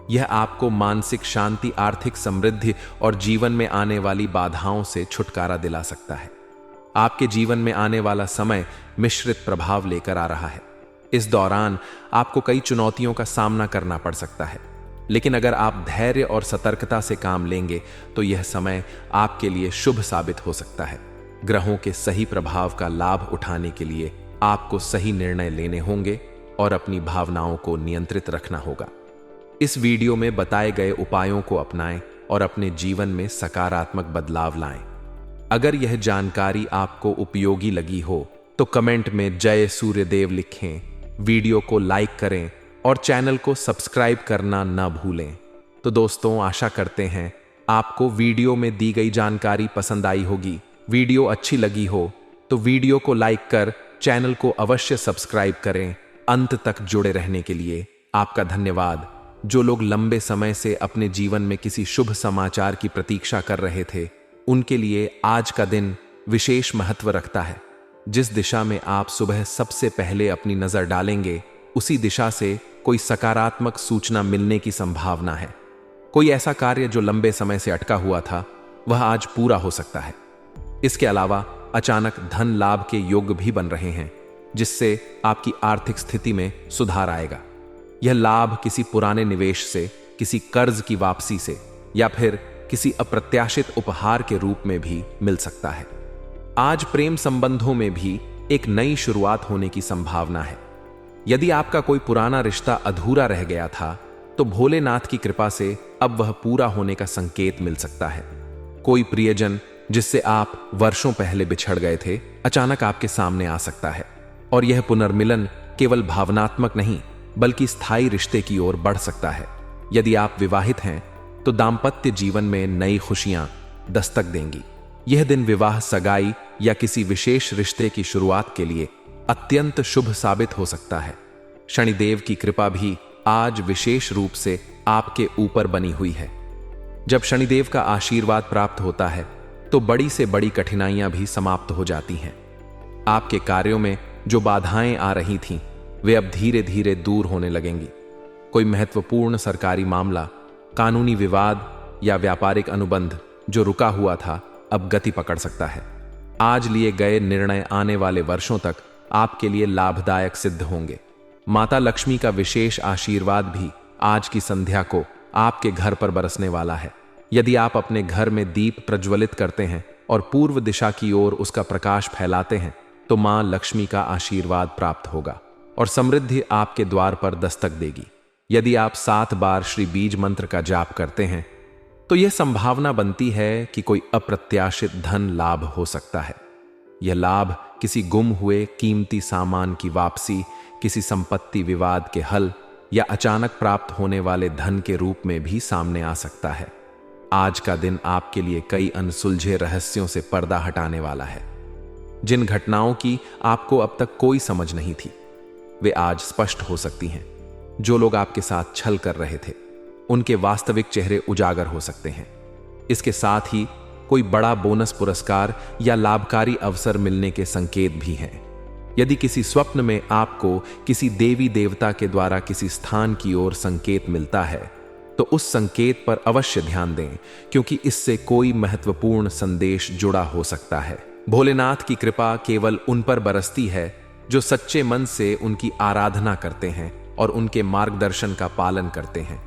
यह आपको मानसिक शांति, आर्थिक समृद्धि और जीवन में आने वाली बाधाओं से छुटकारा दिला सकता है। आपके जीवन में आने वाला समय मिश्रित प्रभाव लेकर आ रहा है। इस दौरान आपको कई चुनौतियों का सामना करना पड़ सकता है, लेकिन अगर आप धैर्य और सतर्कता से काम लेंगे तो यह समय आपके लिए शुभ साबित हो सकता है। ग्रहों के सही प्रभाव का लाभ उठाने के लिए आपको सही निर्णय लेने होंगे और अपनी भावनाओं को नियंत्रित रखना होगा। इस वीडियो में बताए गए उपायों को अपनाएं और अपने जीवन में सकारात्मक बदलाव लाएं। अगर यह जानकारी आपको उपयोगी लगी हो तो कमेंट में जय सूर्यदेव लिखें, वीडियो को लाइक करें और चैनल को सब्सक्राइब करना न भूलें। तो दोस्तों, आशा करते हैं आपको वीडियो में दी गई जानकारी पसंद आई होगी। वीडियो अच्छी लगी हो तो वीडियो को लाइक कर चैनल को अवश्य सब्सक्राइब करें। अंत तक जुड़े रहने के लिए आपका धन्यवाद। जो लोग लंबे समय से अपने जीवन में किसी शुभ समाचार की प्रतीक्षा कर रहे थे, उनके लिए आज का दिन विशेष महत्व रखता है। जिस दिशा में आप सुबह सबसे पहले अपनी नजर डालेंगे, उसी दिशा से कोई सकारात्मक सूचना मिलने की संभावना है। कोई ऐसा कार्य जो लंबे समय से अटका हुआ था, वह आज पूरा हो सकता है। इसके अलावा अचानक धन लाभ के योग भी बन रहे हैं, जिससे आपकी आर्थिक स्थिति में सुधार आएगा। यह लाभ किसी पुराने निवेश से, किसी कर्ज की वापसी से या फिर किसी अप्रत्याशित उपहार के रूप में भी मिल सकता है। आज प्रेम संबंधों में भी एक नई शुरुआत होने की संभावना है। यदि आपका कोई पुराना रिश्ता अधूरा रह गया था, तो भोलेनाथ की कृपा से अब वह पूरा होने का संकेत मिल सकता है। कोई प्रियजन जिससे आप वर्षों पहले बिछड़ गए थे, अचानक आपके सामने आ सकता है, और यह पुनर्मिलन केवल भावनात्मक नहीं बल्कि स्थायी रिश्ते की ओर बढ़ सकता है। यदि आप विवाहित हैं, तो दाम्पत्य जीवन में नई खुशियां दस्तक देंगी। यह दिन विवाह, सगाई या किसी विशेष रिश्ते की शुरुआत के लिए अत्यंत शुभ साबित हो सकता है। शनिदेव की कृपा भी आज विशेष रूप से आपके ऊपर बनी हुई है। जब शनिदेव का आशीर्वाद प्राप्त होता है, तो बड़ी से बड़ी कठिनाइयां भी समाप्त हो जाती हैं। आपके कार्यों में जो बाधाएं आ रही थीं, वे अब धीरे धीरे दूर होने लगेंगी। कोई महत्वपूर्ण सरकारी मामला, कानूनी विवाद या व्यापारिक अनुबंध जो रुका हुआ था, अब गति पकड़ सकता है। आज लिए गए निर्णय आने वाले वर्षों तक आपके लिए लाभदायक सिद्ध होंगे। माता लक्ष्मी का विशेष आशीर्वाद भी आज की संध्या को आपके घर पर बरसने वाला है। यदि आप अपने घर में दीप प्रज्वलित करते हैं और पूर्व दिशा की ओर उसका प्रकाश फैलाते हैं, तो मां लक्ष्मी का आशीर्वाद प्राप्त होगा और समृद्धि आपके द्वार पर दस्तक देगी। यदि आप 7 बार श्री बीज मंत्र का जाप करते हैं, तो यह संभावना बनती है कि कोई अप्रत्याशित धन लाभ हो सकता है। यह लाभ किसी गुम हुए कीमती सामान की वापसी, किसी संपत्ति विवाद के हल या अचानक प्राप्त होने वाले धन के रूप में भी सामने आ सकता है। आज का दिन आपके लिए कई अनसुलझे रहस्यों से पर्दा हटाने वाला है। जिन घटनाओं की आपको अब तक कोई समझ नहीं थी, वे आज स्पष्ट हो सकती हैं। जो लोग आपके साथ छल कर रहे थे, उनके वास्तविक चेहरे उजागर हो सकते हैं। इसके साथ ही कोई बड़ा बोनस, पुरस्कार या लाभकारी अवसर मिलने के संकेत भी हैं। यदि किसी स्वप्न में आपको किसी देवी देवता के द्वारा किसी स्थान की ओर संकेत मिलता है, तो उस संकेत पर अवश्य ध्यान दें, क्योंकि इससे कोई महत्वपूर्ण संदेश जुड़ा हो सकता है। भोलेनाथ की कृपा केवल उन पर बरसती है जो सच्चे मन से उनकी आराधना करते हैं और उनके मार्गदर्शन का पालन करते हैं।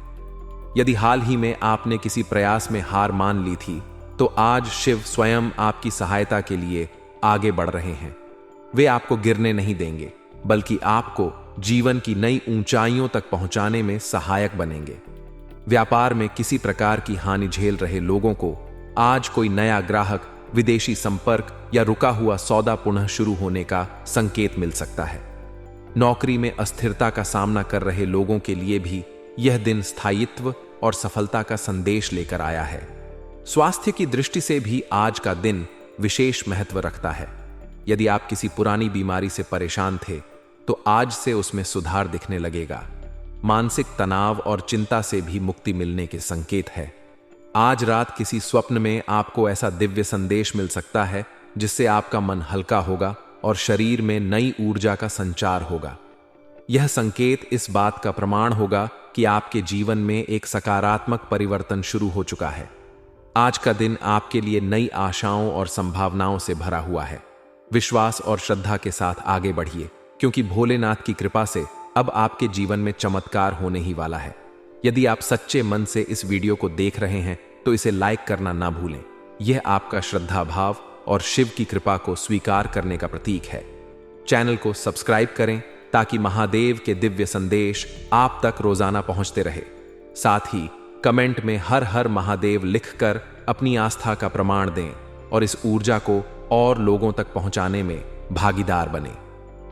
यदि हाल ही में आपने किसी प्रयास में हार मान ली थी, तो आज शिव स्वयं आपकी सहायता के लिए आगे बढ़ रहे हैं। वे आपको गिरने नहीं देंगे, बल्कि आपको जीवन की नई ऊंचाइयों तक पहुंचाने में सहायक बनेंगे। व्यापार में किसी प्रकार की हानि झेल रहे लोगों को आज कोई नया ग्राहक, विदेशी संपर्क या रुका हुआ सौदा पुनः शुरू होने का संकेत मिल सकता है। नौकरी में अस्थिरता का सामना कर रहे लोगों के लिए भी यह दिन स्थायित्व और सफलता का संदेश लेकर आया है। स्वास्थ्य की दृष्टि से भी आज का दिन विशेष महत्व रखता है। यदि आप किसी पुरानी बीमारी से परेशान थे, तो आज से उसमें सुधार दिखने लगेगा। मानसिक तनाव और चिंता से भी मुक्ति मिलने के संकेत है। आज रात किसी स्वप्न में आपको ऐसा दिव्य संदेश मिल सकता है जिससे आपका मन हल्का होगा और शरीर में नई ऊर्जा का संचार होगा। यह संकेत इस बात का प्रमाण होगा कि आपके जीवन में एक सकारात्मक परिवर्तन शुरू हो चुका है। आज का दिन आपके लिए नई आशाओं और संभावनाओं से भरा हुआ है। विश्वास और श्रद्धा के साथ आगे बढ़िए, क्योंकि भोलेनाथ की कृपा से अब आपके जीवन में चमत्कार होने ही वाला है। यदि आप सच्चे मन से इस वीडियो को देख रहे हैं, तो इसे लाइक करना ना भूलें। यह आपका श्रद्धा भाव और शिव की कृपा को स्वीकार करने का प्रतीक है। चैनल को सब्सक्राइब करें ताकि महादेव के दिव्य संदेश आप तक रोजाना पहुंचते रहे। साथ ही कमेंट में हर हर महादेव लिखकर अपनी आस्था का प्रमाण दें और इस ऊर्जा को और लोगों तक पहुंचाने में भागीदार बने।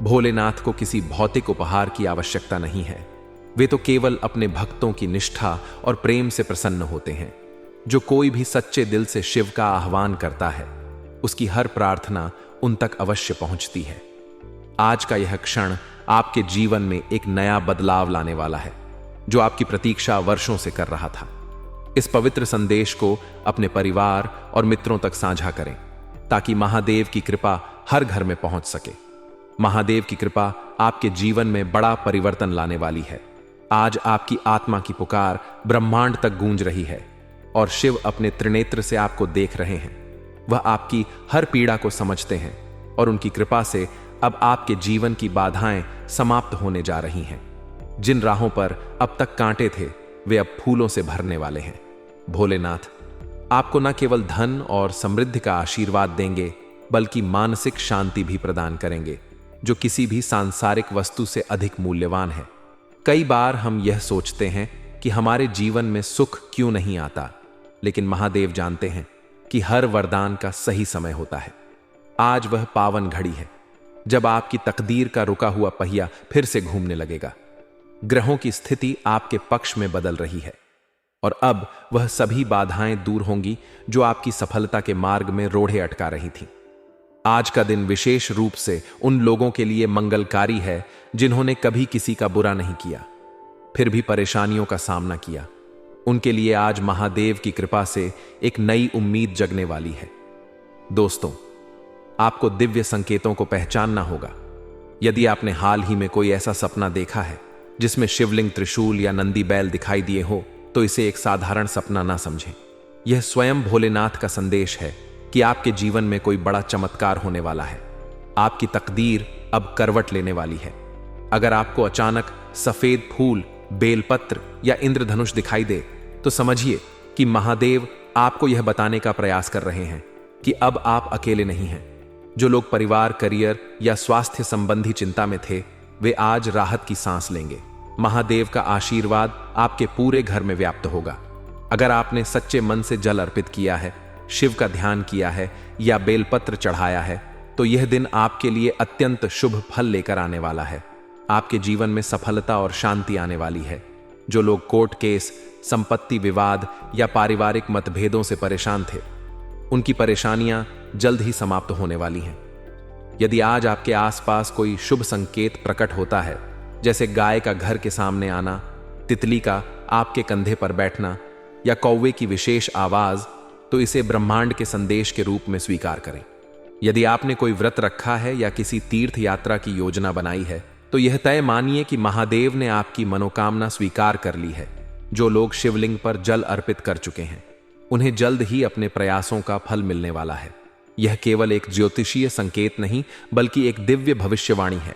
भोलेनाथ को किसी भौतिक उपहार की आवश्यकता नहीं है। वे तो केवल अपने भक्तों की निष्ठा और प्रेम से प्रसन्न होते हैं। जो कोई भी सच्चे दिल से शिव का आह्वान करता है, उसकी हर प्रार्थना उन तक अवश्य पहुंचती है। आज का यह क्षण आपके जीवन में एक नया बदलाव लाने वाला है, जो आपकी प्रतीक्षा वर्षों से कर रहा था। इस पवित्र संदेश को अपने परिवार और मित्रों तक साझा करें, ताकि महादेव की कृपा हर घर में पहुंच सके। महादेव की कृपा आपके जीवन में बड़ा परिवर्तन लाने वाली है। आज आपकी आत्मा की पुकार ब्रह्मांड तक गूंज रही है और शिव अपने त्रिनेत्र से आपको देख रहे हैं। वह आपकी हर पीड़ा को समझते हैं और उनकी कृपा से अब आपके जीवन की बाधाएं समाप्त होने जा रही हैं। जिन राहों पर अब तक कांटे थे, वे अब फूलों से भरने वाले हैं। भोलेनाथ आपको न केवल धन और समृद्धि का आशीर्वाद देंगे, बल्कि मानसिक शांति भी प्रदान करेंगे, जो किसी भी सांसारिक वस्तु से अधिक मूल्यवान है। कई बार हम यह सोचते हैं कि हमारे जीवन में सुख क्यों नहीं आता, लेकिन महादेव जानते हैं कि हर वरदान का सही समय होता है। आज वह पावन घड़ी है जब आपकी तकदीर का रुका हुआ पहिया फिर से घूमने लगेगा। ग्रहों की स्थिति आपके पक्ष में बदल रही है और अब वह सभी बाधाएं दूर होंगी जो आपकी सफलता के मार्ग में रोड़े अटका रही थीं। आज का दिन विशेष रूप से उन लोगों के लिए मंगलकारी है जिन्होंने कभी किसी का बुरा नहीं किया, फिर भी परेशानियों का सामना किया। उनके लिए आज महादेव की कृपा से एक नई उम्मीद जगने वाली है। दोस्तों, आपको दिव्य संकेतों को पहचानना होगा। यदि आपने हाल ही में कोई ऐसा सपना देखा है जिसमें शिवलिंग, त्रिशूल या नंदी बैल दिखाई दिए हो, तो इसे एक साधारण सपना ना समझें। यह स्वयं भोलेनाथ का संदेश है कि आपके जीवन में कोई बड़ा चमत्कार होने वाला है। आपकी तकदीर अब करवट लेने वाली है। अगर आपको अचानक सफेद फूल, बेलपत्र या इंद्रधनुष दिखाई दे, तो समझिए कि महादेव आपको यह बताने का प्रयास कर रहे हैं कि अब आप अकेले नहीं हैं। जो लोग परिवार, करियर या स्वास्थ्य संबंधी चिंता में थे, वे आज राहत की सांस लेंगे। महादेव का आशीर्वाद आपके पूरे घर में व्याप्त होगा। अगर आपने सच्चे मन से जल अर्पित किया है, शिव का ध्यान किया है या बेलपत्र चढ़ाया है, तो यह दिन आपके लिए अत्यंत शुभ फल लेकर आने वाला है। आपके जीवन में सफलता और शांति आने वाली है। जो लोग कोर्ट केस, संपत्ति विवाद या पारिवारिक मतभेदों से परेशान थे, उनकी परेशानियां जल्द ही समाप्त होने वाली हैं। यदि आज आपके आसपास कोई शुभ संकेत प्रकट होता है, जैसे गाय का घर के सामने आना, तितली का आपके कंधे पर बैठना या कौवे की विशेष आवाज, तो इसे ब्रह्मांड के संदेश के रूप में स्वीकार करें। यदि आपने कोई व्रत रखा है या किसी तीर्थ यात्रा की योजना बनाई है, तो यह तय मानिए कि महादेव ने आपकी मनोकामना स्वीकार कर ली है। जो लोग शिवलिंग पर जल अर्पित कर चुके हैं, उन्हें जल्द ही अपने प्रयासों का फल मिलने वाला है। यह केवल एक ज्योतिषीय संकेत नहीं, बल्कि एक दिव्य भविष्यवाणी है।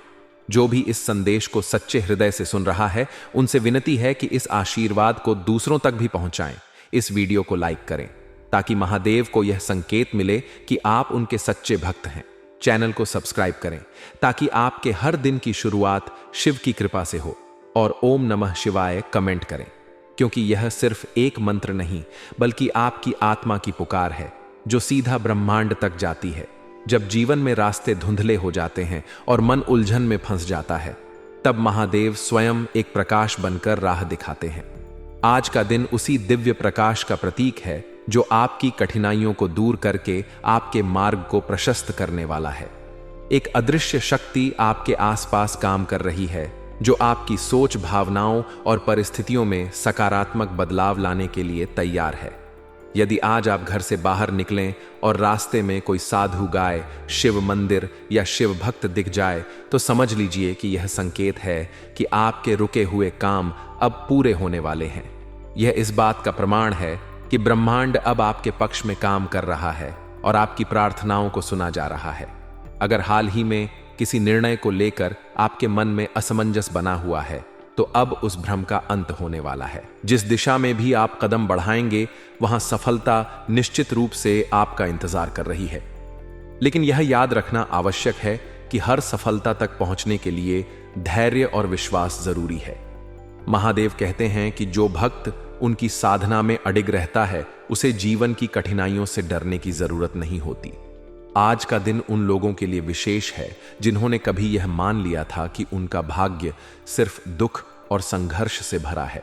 जो भी इस संदेश को सच्चे हृदय से सुन रहा है, उनसे विनती है कि इस आशीर्वाद को दूसरों तक भी पहुंचाएं। इस वीडियो को लाइक करें ताकि महादेव को यह संकेत मिले कि आप उनके सच्चे भक्त हैं। चैनल को सब्सक्राइब करें ताकि आपके हर दिन की शुरुआत शिव की कृपा से हो, और ओम नमः शिवाय कमेंट करें, क्योंकि यह सिर्फ एक मंत्र नहीं, बल्कि आपकी आत्मा की पुकार है जो सीधा ब्रह्मांड तक जाती है। जब जीवन में रास्ते धुंधले हो जाते हैं और मन उलझन में फंस जाता है, तब महादेव स्वयं एक प्रकाश बनकर राह दिखाते हैं। आज का दिन उसी दिव्य प्रकाश का प्रतीक है जो आपकी कठिनाइयों को दूर करके आपके मार्ग को प्रशस्त करने वाला है। एक अदृश्य शक्ति आपके आसपास काम कर रही है जो आपकी सोच, भावनाओं और परिस्थितियों में सकारात्मक बदलाव लाने के लिए तैयार है। यदि आज आप घर से बाहर निकलें और रास्ते में कोई साधु गाय, शिव मंदिर या शिव भक्त दिख जाए, तो समझ लीजिए कि यह संकेत है कि आपके रुके हुए काम अब पूरे होने वाले हैं। यह इस बात का प्रमाण है कि ब्रह्मांड अब आपके पक्ष में काम कर रहा है और आपकी प्रार्थनाओं को सुना जा रहा है। अगर हाल ही में किसी निर्णय को लेकर आपके मन में असमंजस बना हुआ है, तो अब उस भ्रम का अंत होने वाला है। जिस दिशा में भी आप कदम बढ़ाएंगे, वहां सफलता निश्चित रूप से आपका इंतजार कर रही है। लेकिन यह याद रखना आवश्यक है कि हर सफलता तक पहुंचने के लिए धैर्य और विश्वास जरूरी है। महादेव कहते हैं कि जो भक्त उनकी साधना में अडिग रहता है, उसे जीवन की कठिनाइयों से डरने की जरूरत नहीं होती। आज का दिन उन लोगों के लिए विशेष है जिन्होंने कभी यह मान लिया था कि उनका भाग्य सिर्फ दुख और संघर्ष से भरा है।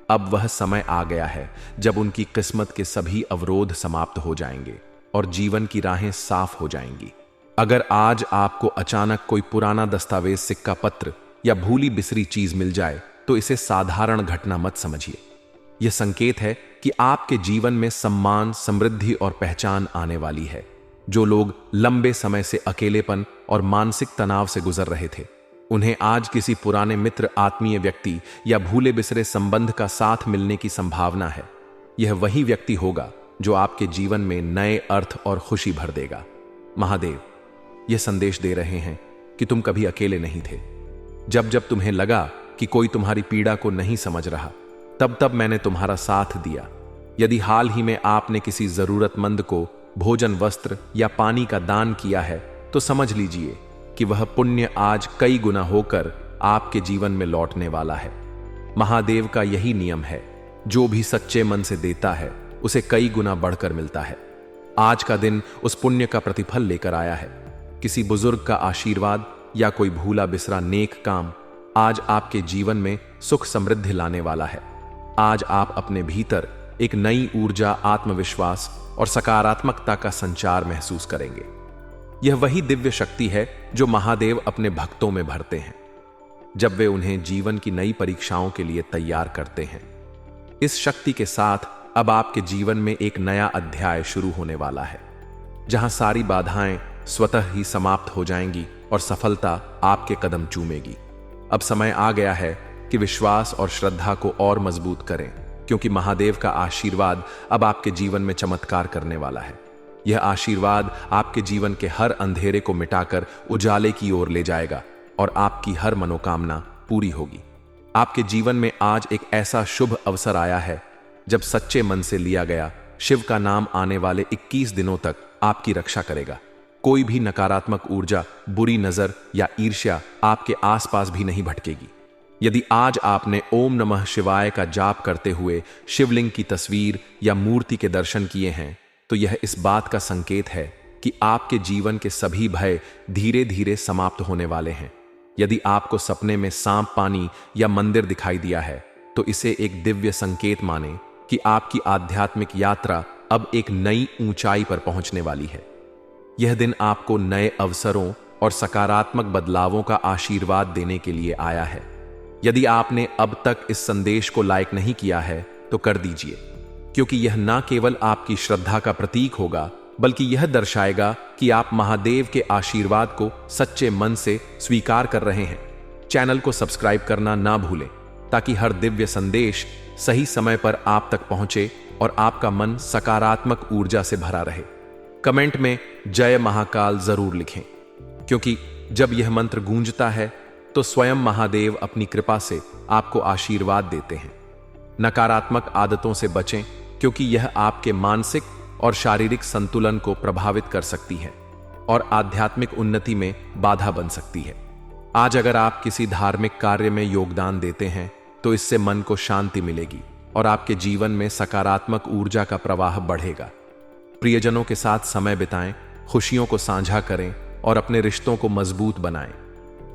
अब वह समय आ गया है जब उनकी किस्मत के सभी अवरोध समाप्त हो जाएंगे और जीवन की राहें साफ हो जाएंगी। अगर आज आपको अचानक कोई पुराना दस्तावेज, सिक्का, पत्र या भूली बिसरी चीज मिल जाए, तो इसे साधारण घटना मत समझिए। यह संकेत है कि आपके जीवन में सम्मान, समृद्धि और पहचान आने वाली है। जो लोग लंबे समय से अकेलेपन और मानसिक तनाव से गुजर रहे थे, उन्हें आज किसी पुराने मित्र, आत्मीय व्यक्ति या भूले बिसरे संबंध का साथ मिलने की संभावना है। यह वही व्यक्ति होगा जो आपके जीवन में नए अर्थ और खुशी भर देगा। महादेव यह संदेश दे रहे हैं कि तुम कभी अकेले नहीं थे। जब जब तुम्हें लगा कि कोई तुम्हारी पीड़ा को नहीं समझ रहा, तब तब मैंने तुम्हारा साथ दिया। यदि हाल ही में आपने किसी जरूरतमंद को भोजन, वस्त्र या पानी का दान किया है तो समझ लीजिए कि वह पुण्य आज कई गुना होकर आपके जीवन में लौटने वाला है। महादेव का यही नियम है, जो भी सच्चे मन से देता है उसे कई गुना बढ़कर मिलता है। आज का दिन उस पुण्य का प्रतिफल लेकर आया है। किसी बुजुर्ग का आशीर्वाद या कोई भूला बिसरा नेक काम आज आपके जीवन में सुख समृद्धि लाने वाला है। आज आप अपने भीतर एक नई ऊर्जा, आत्मविश्वास और सकारात्मकता का संचार महसूस करेंगे। यह वही दिव्य शक्ति है जो महादेव अपने भक्तों में भरते हैं जब वे उन्हें जीवन की नई परीक्षाओं के लिए तैयार करते हैं। इस शक्ति के साथ अब आपके जीवन में एक नया अध्याय शुरू होने वाला है, जहां सारी बाधाएं स्वतः ही समाप्त हो जाएंगी और सफलता आपके कदम चूमेगी। अब समय आ गया है कि विश्वास और श्रद्धा को और मजबूत करें, क्योंकि महादेव का आशीर्वाद अब आपके जीवन में चमत्कार करने वाला है। यह आशीर्वाद आपके जीवन के हर अंधेरे को मिटाकर उजाले की ओर ले जाएगा और आपकी हर मनोकामना पूरी होगी। आपके जीवन में आज एक ऐसा शुभ अवसर आया है जब सच्चे मन से लिया गया शिव का नाम आने वाले 21 दिनों तक आपकी रक्षा करेगा। कोई भी नकारात्मक ऊर्जा, बुरी नजर या ईर्ष्या आपके आसपास भी नहीं भटकेगी। यदि आज आपने ओम नमः शिवाय का जाप करते हुए शिवलिंग की तस्वीर या मूर्ति के दर्शन किए हैं, तो यह इस बात का संकेत है कि आपके जीवन के सभी भय धीरे धीरे समाप्त होने वाले हैं। यदि आपको सपने में सांप, पानी या मंदिर दिखाई दिया है, तो इसे एक दिव्य संकेत माने कि आपकी आध्यात्मिक यात्रा अब एक नई ऊंचाई पर पहुंचने वाली है। यह दिन आपको नए अवसरों और सकारात्मक बदलावों का आशीर्वाद देने के लिए आया है। यदि आपने अब तक इस संदेश को लाइक नहीं किया है तो कर दीजिए, क्योंकि यह न केवल आपकी श्रद्धा का प्रतीक होगा, बल्कि यह दर्शाएगा कि आप महादेव के आशीर्वाद को सच्चे मन से स्वीकार कर रहे हैं। चैनल को सब्सक्राइब करना ना भूलें, ताकि हर दिव्य संदेश सही समय पर आप तक पहुंचे और आपका मन सकारात्मक ऊर्जा से भरा रहे। कमेंट में जय महाकाल जरूर लिखें, क्योंकि जब यह मंत्र गूंजता है तो स्वयं महादेव अपनी कृपा से आपको आशीर्वाद देते हैं। नकारात्मक आदतों से बचें, क्योंकि यह आपके मानसिक और शारीरिक संतुलन को प्रभावित कर सकती है और आध्यात्मिक उन्नति में बाधा बन सकती है। आज अगर आप किसी धार्मिक कार्य में योगदान देते हैं तो इससे मन को शांति मिलेगी और आपके जीवन में सकारात्मक ऊर्जा का प्रवाह बढ़ेगा। प्रियजनों के साथ समय बिताएं, खुशियों को साझा करें और अपने रिश्तों को मजबूत बनाएं।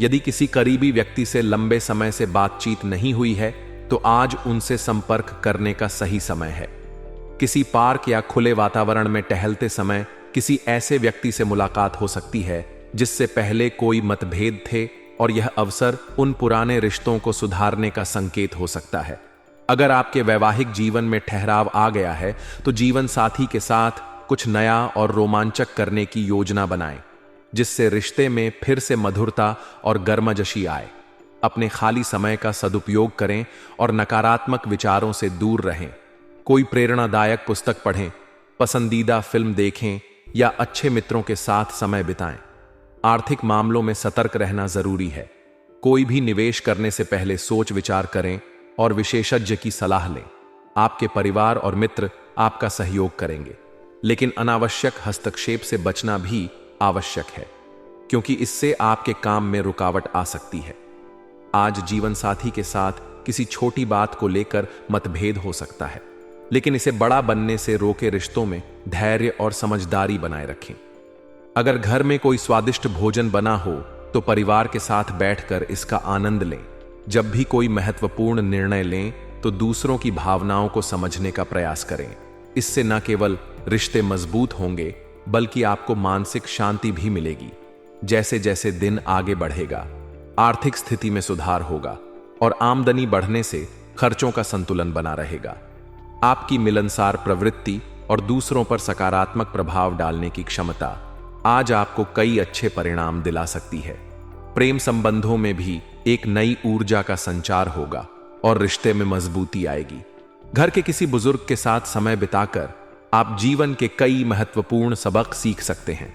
यदि किसी करीबी व्यक्ति से लंबे समय से बातचीत नहीं हुई है तो आज उनसे संपर्क करने का सही समय है। किसी पार्क या खुले वातावरण में टहलते समय किसी ऐसे व्यक्ति से मुलाकात हो सकती है जिससे पहले कोई मतभेद थे, और यह अवसर उन पुराने रिश्तों को सुधारने का संकेत हो सकता है। अगर आपके वैवाहिक जीवन में ठहराव आ गया है तो जीवन साथी के साथ कुछ नया और रोमांचक करने की योजना बनाएं, जिससे रिश्ते में फिर से मधुरता और गर्मजोशी आए। अपने खाली समय का सदुपयोग करें और नकारात्मक विचारों से दूर रहें। कोई प्रेरणादायक पुस्तक पढ़ें, पसंदीदा फिल्म देखें या अच्छे मित्रों के साथ समय बिताएं। आर्थिक मामलों में सतर्क रहना जरूरी है। कोई भी निवेश करने से पहले सोच विचार करें और विशेषज्ञ की सलाह लें। आपके परिवार और मित्र आपका सहयोग करेंगे, लेकिन अनावश्यक हस्तक्षेप से बचना भी आवश्यक है, क्योंकि इससे आपके काम में रुकावट आ सकती है। आज जीवन साथी के साथ किसी छोटी बात को लेकर मतभेद हो सकता है, लेकिन इसे बड़ा बनने से रोके रिश्तों में धैर्य और समझदारी बनाए रखें। अगर घर में कोई स्वादिष्ट भोजन बना हो तो परिवार के साथ बैठकर इसका आनंद लें। जब भी कोई महत्वपूर्ण निर्णय लें तो दूसरों की भावनाओं को समझने का प्रयास करें। इससे न केवल रिश्ते मजबूत होंगे, बल्कि आपको मानसिक शांति भी मिलेगी। जैसे जैसे दिन आगे बढ़ेगा, आर्थिक स्थिति में सुधार होगा और आमदनी बढ़ने से खर्चों का संतुलन बना रहेगा। आपकी मिलनसार प्रवृत्ति और दूसरों पर सकारात्मक प्रभाव डालने की क्षमता आज आपको कई अच्छे परिणाम दिला सकती है। प्रेम संबंधों में भी एक नई ऊर्जा का संचार होगा और रिश्ते में मजबूती आएगी। घर के किसी बुजुर्ग के साथ समय बिताकर आप जीवन के कई महत्वपूर्ण सबक सीख सकते हैं।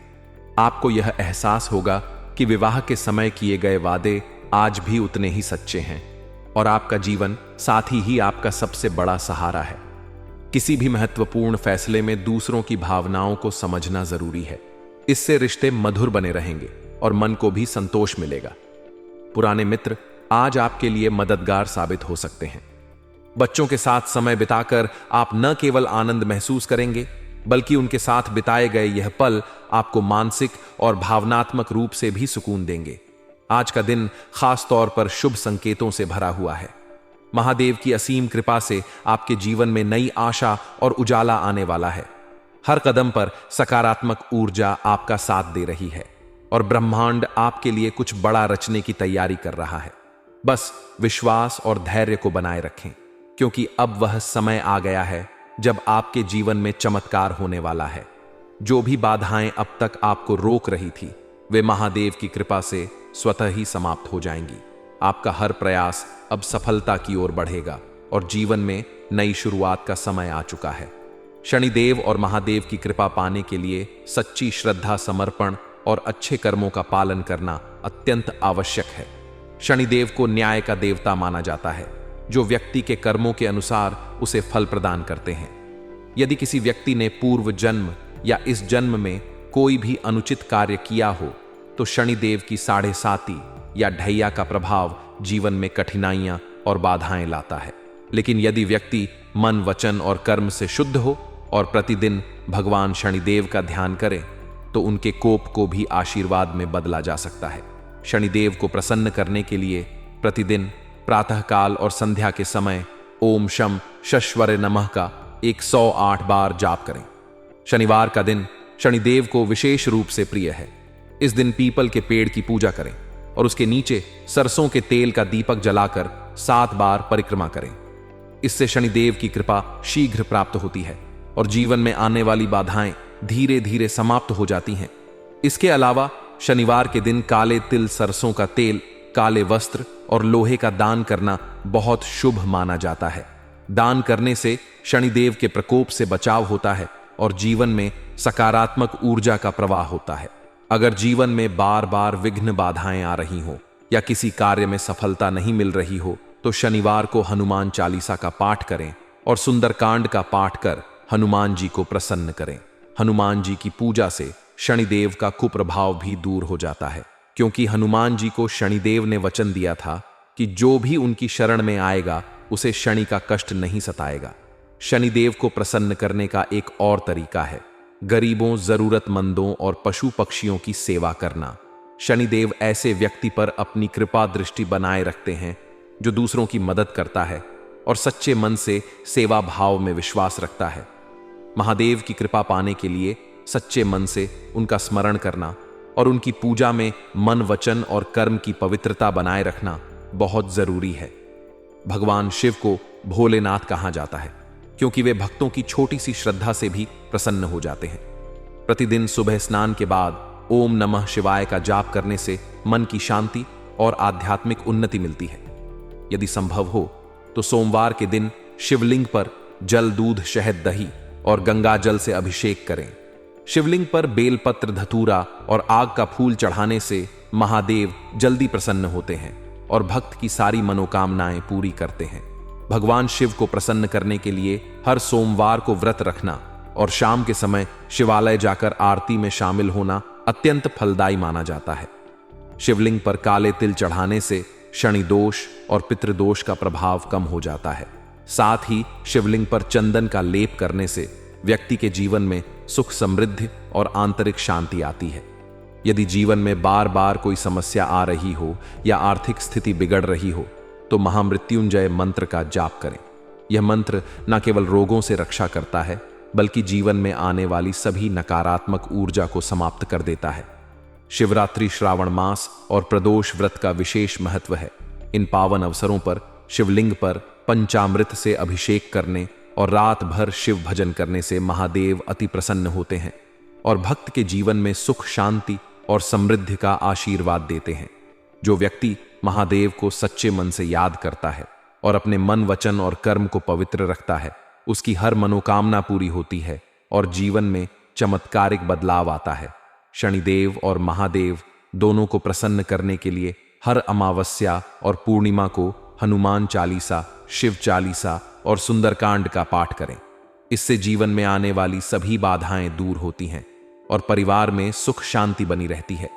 आपको यह एहसास होगा कि विवाह के समय किए गए वादे आज भी उतने ही सच्चे हैं और आपका जीवन साथी ही आपका सबसे बड़ा सहारा है। किसी भी महत्वपूर्ण फैसले में दूसरों की भावनाओं को समझना जरूरी है। इससे रिश्ते मधुर बने रहेंगे और मन को भी संतोष मिलेगा। पुराने मित्र आज आपके लिए मददगार साबित हो सकते हैं। बच्चों के साथ समय बिताकर आप न केवल आनंद महसूस करेंगे, बल्कि उनके साथ बिताए गए यह पल आपको मानसिक और भावनात्मक रूप से भी सुकून देंगे। आज का दिन खास तौर पर शुभ संकेतों से भरा हुआ है। महादेव की असीम कृपा से आपके जीवन में नई आशा और उजाला आने वाला है। हर कदम पर सकारात्मक ऊर्जा आपका साथ दे रही है और ब्रह्मांड आपके लिए कुछ बड़ा रचने की तैयारी कर रहा है। बस विश्वास और धैर्य को बनाए रखें, क्योंकि अब वह समय आ गया है जब आपके जीवन में चमत्कार होने वाला है। जो भी बाधाएं अब तक आपको रोक रही थी, वे महादेव की कृपा से स्वतः ही समाप्त हो जाएंगी। आपका हर प्रयास अब सफलता की ओर बढ़ेगा और जीवन में नई शुरुआत का समय आ चुका है। शनिदेव और महादेव की कृपा पाने के लिए सच्ची श्रद्धा, समर्पण और अच्छे कर्मों का पालन करना अत्यंत आवश्यक है। शनिदेव को न्याय का देवता माना जाता है, जो व्यक्ति के कर्मों के अनुसार उसे फल प्रदान करते हैं। यदि किसी व्यक्ति ने पूर्व जन्म या इस जन्म में कोई भी अनुचित कार्य किया हो, तो शनिदेव की 7.5 या ढैया का प्रभाव जीवन में कठिनाइयां और बाधाएं लाता है। लेकिन यदि व्यक्ति मन, वचन और कर्म से शुद्ध हो और प्रतिदिन भगवान शनिदेव का ध्यान करे, तो उनके कोप को भी आशीर्वाद में बदला जा सकता है। शनिदेव को प्रसन्न करने के लिए प्रतिदिन प्रातःकाल और संध्या के समय ओम शम शश्वरे नमः का 108 बार जाप करें। शनिवार का दिन शनिदेव को विशेष रूप से प्रिय है। इस दिन पीपल के पेड़ की पूजा करें और उसके नीचे सरसों के तेल का दीपक जलाकर 7 बार परिक्रमा करें। इससे शनिदेव की कृपा शीघ्र प्राप्त होती है और जीवन में आने वाली बाधाएं धीरे धीरे समाप्त हो जाती हैं। इसके अलावा शनिवार के दिन काले तिल, सरसों का तेल, काले वस्त्र और लोहे का दान करना बहुत शुभ माना जाता है। दान करने से शनिदेव के प्रकोप से बचाव होता है और जीवन में सकारात्मक ऊर्जा का प्रवाह होता है। अगर जीवन में बार बार विघ्न, बाधाएं आ रही हो या किसी कार्य में सफलता नहीं मिल रही हो, तो शनिवार को हनुमान चालीसा का पाठ करें और सुंदरकांड का पाठ कर हनुमान जी को प्रसन्न करें। हनुमान जी की पूजा से शनिदेव का कुप्रभाव भी दूर हो जाता है, क्योंकि हनुमान जी को शनिदेव ने वचन दिया था कि जो भी उनकी शरण में आएगा उसे शनि का कष्ट नहीं सताएगा। शनिदेव को प्रसन्न करने का एक और तरीका है गरीबों, जरूरतमंदों और पशु पक्षियों की सेवा करना। शनिदेव ऐसे व्यक्ति पर अपनी कृपा दृष्टि बनाए रखते हैं जो दूसरों की मदद करता है और सच्चे मन से सेवा भाव में विश्वास रखता है। महादेव की कृपा पाने के लिए सच्चे मन से उनका स्मरण करना और उनकी पूजा में मन, वचन और कर्म की पवित्रता बनाए रखना बहुत जरूरी है। भगवान शिव को भोलेनाथ कहा जाता है, क्योंकि वे भक्तों की छोटी सी श्रद्धा से भी प्रसन्न हो जाते हैं। प्रतिदिन सुबह स्नान के बाद ओम नमः शिवाय का जाप करने से मन की शांति और आध्यात्मिक उन्नति मिलती है। यदि संभव हो तो सोमवार के दिन शिवलिंग पर जल, दूध, शहद, दही और गंगा जल से अभिषेक करें। शिवलिंग पर बेलपत्र, धतूरा और आग का फूल चढ़ाने से महादेव जल्दी प्रसन्न होते हैं और भक्त की सारी मनोकामनाएं पूरी करते हैं। भगवान शिव को प्रसन्न करने के लिए हर सोमवार को व्रत रखना और शाम के समय शिवालय जाकर आरती में शामिल होना अत्यंत फलदायी माना जाता है। शिवलिंग पर काले तिल चढ़ाने से शनि दोष और पितृदोष का प्रभाव कम हो जाता है। साथ ही शिवलिंग पर चंदन का लेप करने से व्यक्ति के जीवन में सुख, समृद्धि और आंतरिक शांति आती है। यदि जीवन में बार बार कोई समस्या आ रही हो या आर्थिक स्थिति बिगड़ रही हो, तो महामृत्युंजय मंत्र का जाप करें। यह मंत्र न केवल रोगों से रक्षा करता है, बल्कि जीवन में आने वाली सभी नकारात्मक ऊर्जा को समाप्त कर देता है। शिवरात्रि, श्रावण मास और प्रदोष व्रत का विशेष महत्व है। इन पावन अवसरों पर शिवलिंग पर पंचामृत से अभिषेक करने और रात भर शिव भजन करने से महादेव अति प्रसन्न होते हैं और भक्त के जीवन में सुख, शांति और समृद्धि का आशीर्वाद देते हैं। जो व्यक्ति महादेव को सच्चे मन से याद करता है और अपने मन, वचन और कर्म को पवित्र रखता है, उसकी हर मनोकामना पूरी होती है और जीवन में चमत्कारिक बदलाव आता है। शनिदेव और महादेव दोनों को प्रसन्न करने के लिए हर अमावस्या और पूर्णिमा को हनुमान चालीसा, शिव चालीसा और सुंदरकांड का पाठ करें। इससे जीवन में आने वाली सभी बाधाएं दूर होती हैं और परिवार में सुख शांति बनी रहती है।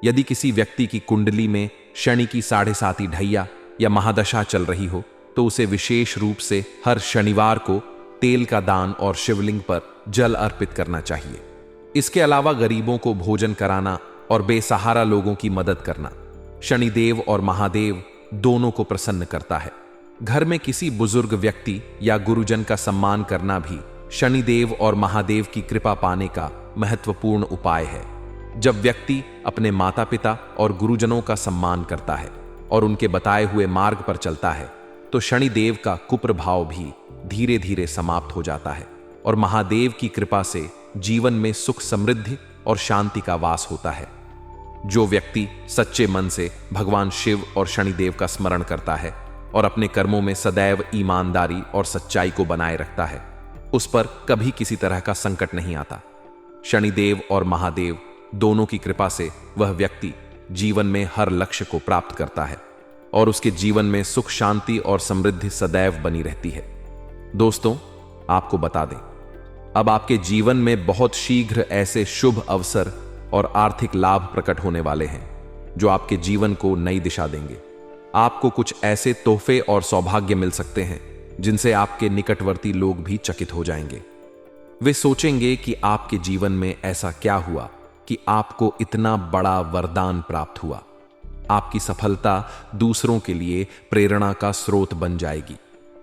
यदि किसी व्यक्ति की कुंडली में शनि की 7.5 ढैया या महादशा चल रही हो तो उसे विशेष रूप से हर शनिवार को तेल का दान और शिवलिंग पर जल अर्पित करना चाहिए। इसके अलावा गरीबों को भोजन कराना और बेसहारा लोगों की मदद करना शनिदेव और महादेव दोनों को प्रसन्न करता है। घर में किसी बुजुर्ग व्यक्ति या गुरुजन का सम्मान करना भी शनिदेव और महादेव की कृपा पाने का महत्वपूर्ण उपाय है। जब व्यक्ति अपने माता पिता और गुरुजनों का सम्मान करता है और उनके बताए हुए मार्ग पर चलता है तो शनिदेव का कुप्रभाव भी धीरे धीरे समाप्त हो जाता है और महादेव की कृपा से जीवन में सुख समृद्धि और शांति का वास होता है। जो व्यक्ति सच्चे मन से भगवान शिव और शनिदेव का स्मरण करता है और अपने कर्मों में सदैव ईमानदारी और सच्चाई को बनाए रखता है, उस पर कभी किसी तरह का संकट नहीं आता। शनिदेव और महादेव दोनों की कृपा से वह व्यक्ति जीवन में हर लक्ष्य को प्राप्त करता है और उसके जीवन में सुख शांति और समृद्धि सदैव बनी रहती है। दोस्तों, आपको बता दें, अब आपके जीवन में बहुत शीघ्र ऐसे शुभ अवसर और आर्थिक लाभ प्रकट होने वाले हैं जो आपके जीवन को नई दिशा देंगे। आपको कुछ ऐसे तोहफे और सौभाग्य मिल सकते हैं जिनसे आपके निकटवर्ती लोग भी चकित हो जाएंगे। वे सोचेंगे कि आपके जीवन में ऐसा क्या हुआ कि आपको इतना बड़ा वरदान प्राप्त हुआ। आपकी सफलता दूसरों के लिए प्रेरणा का स्रोत बन जाएगी।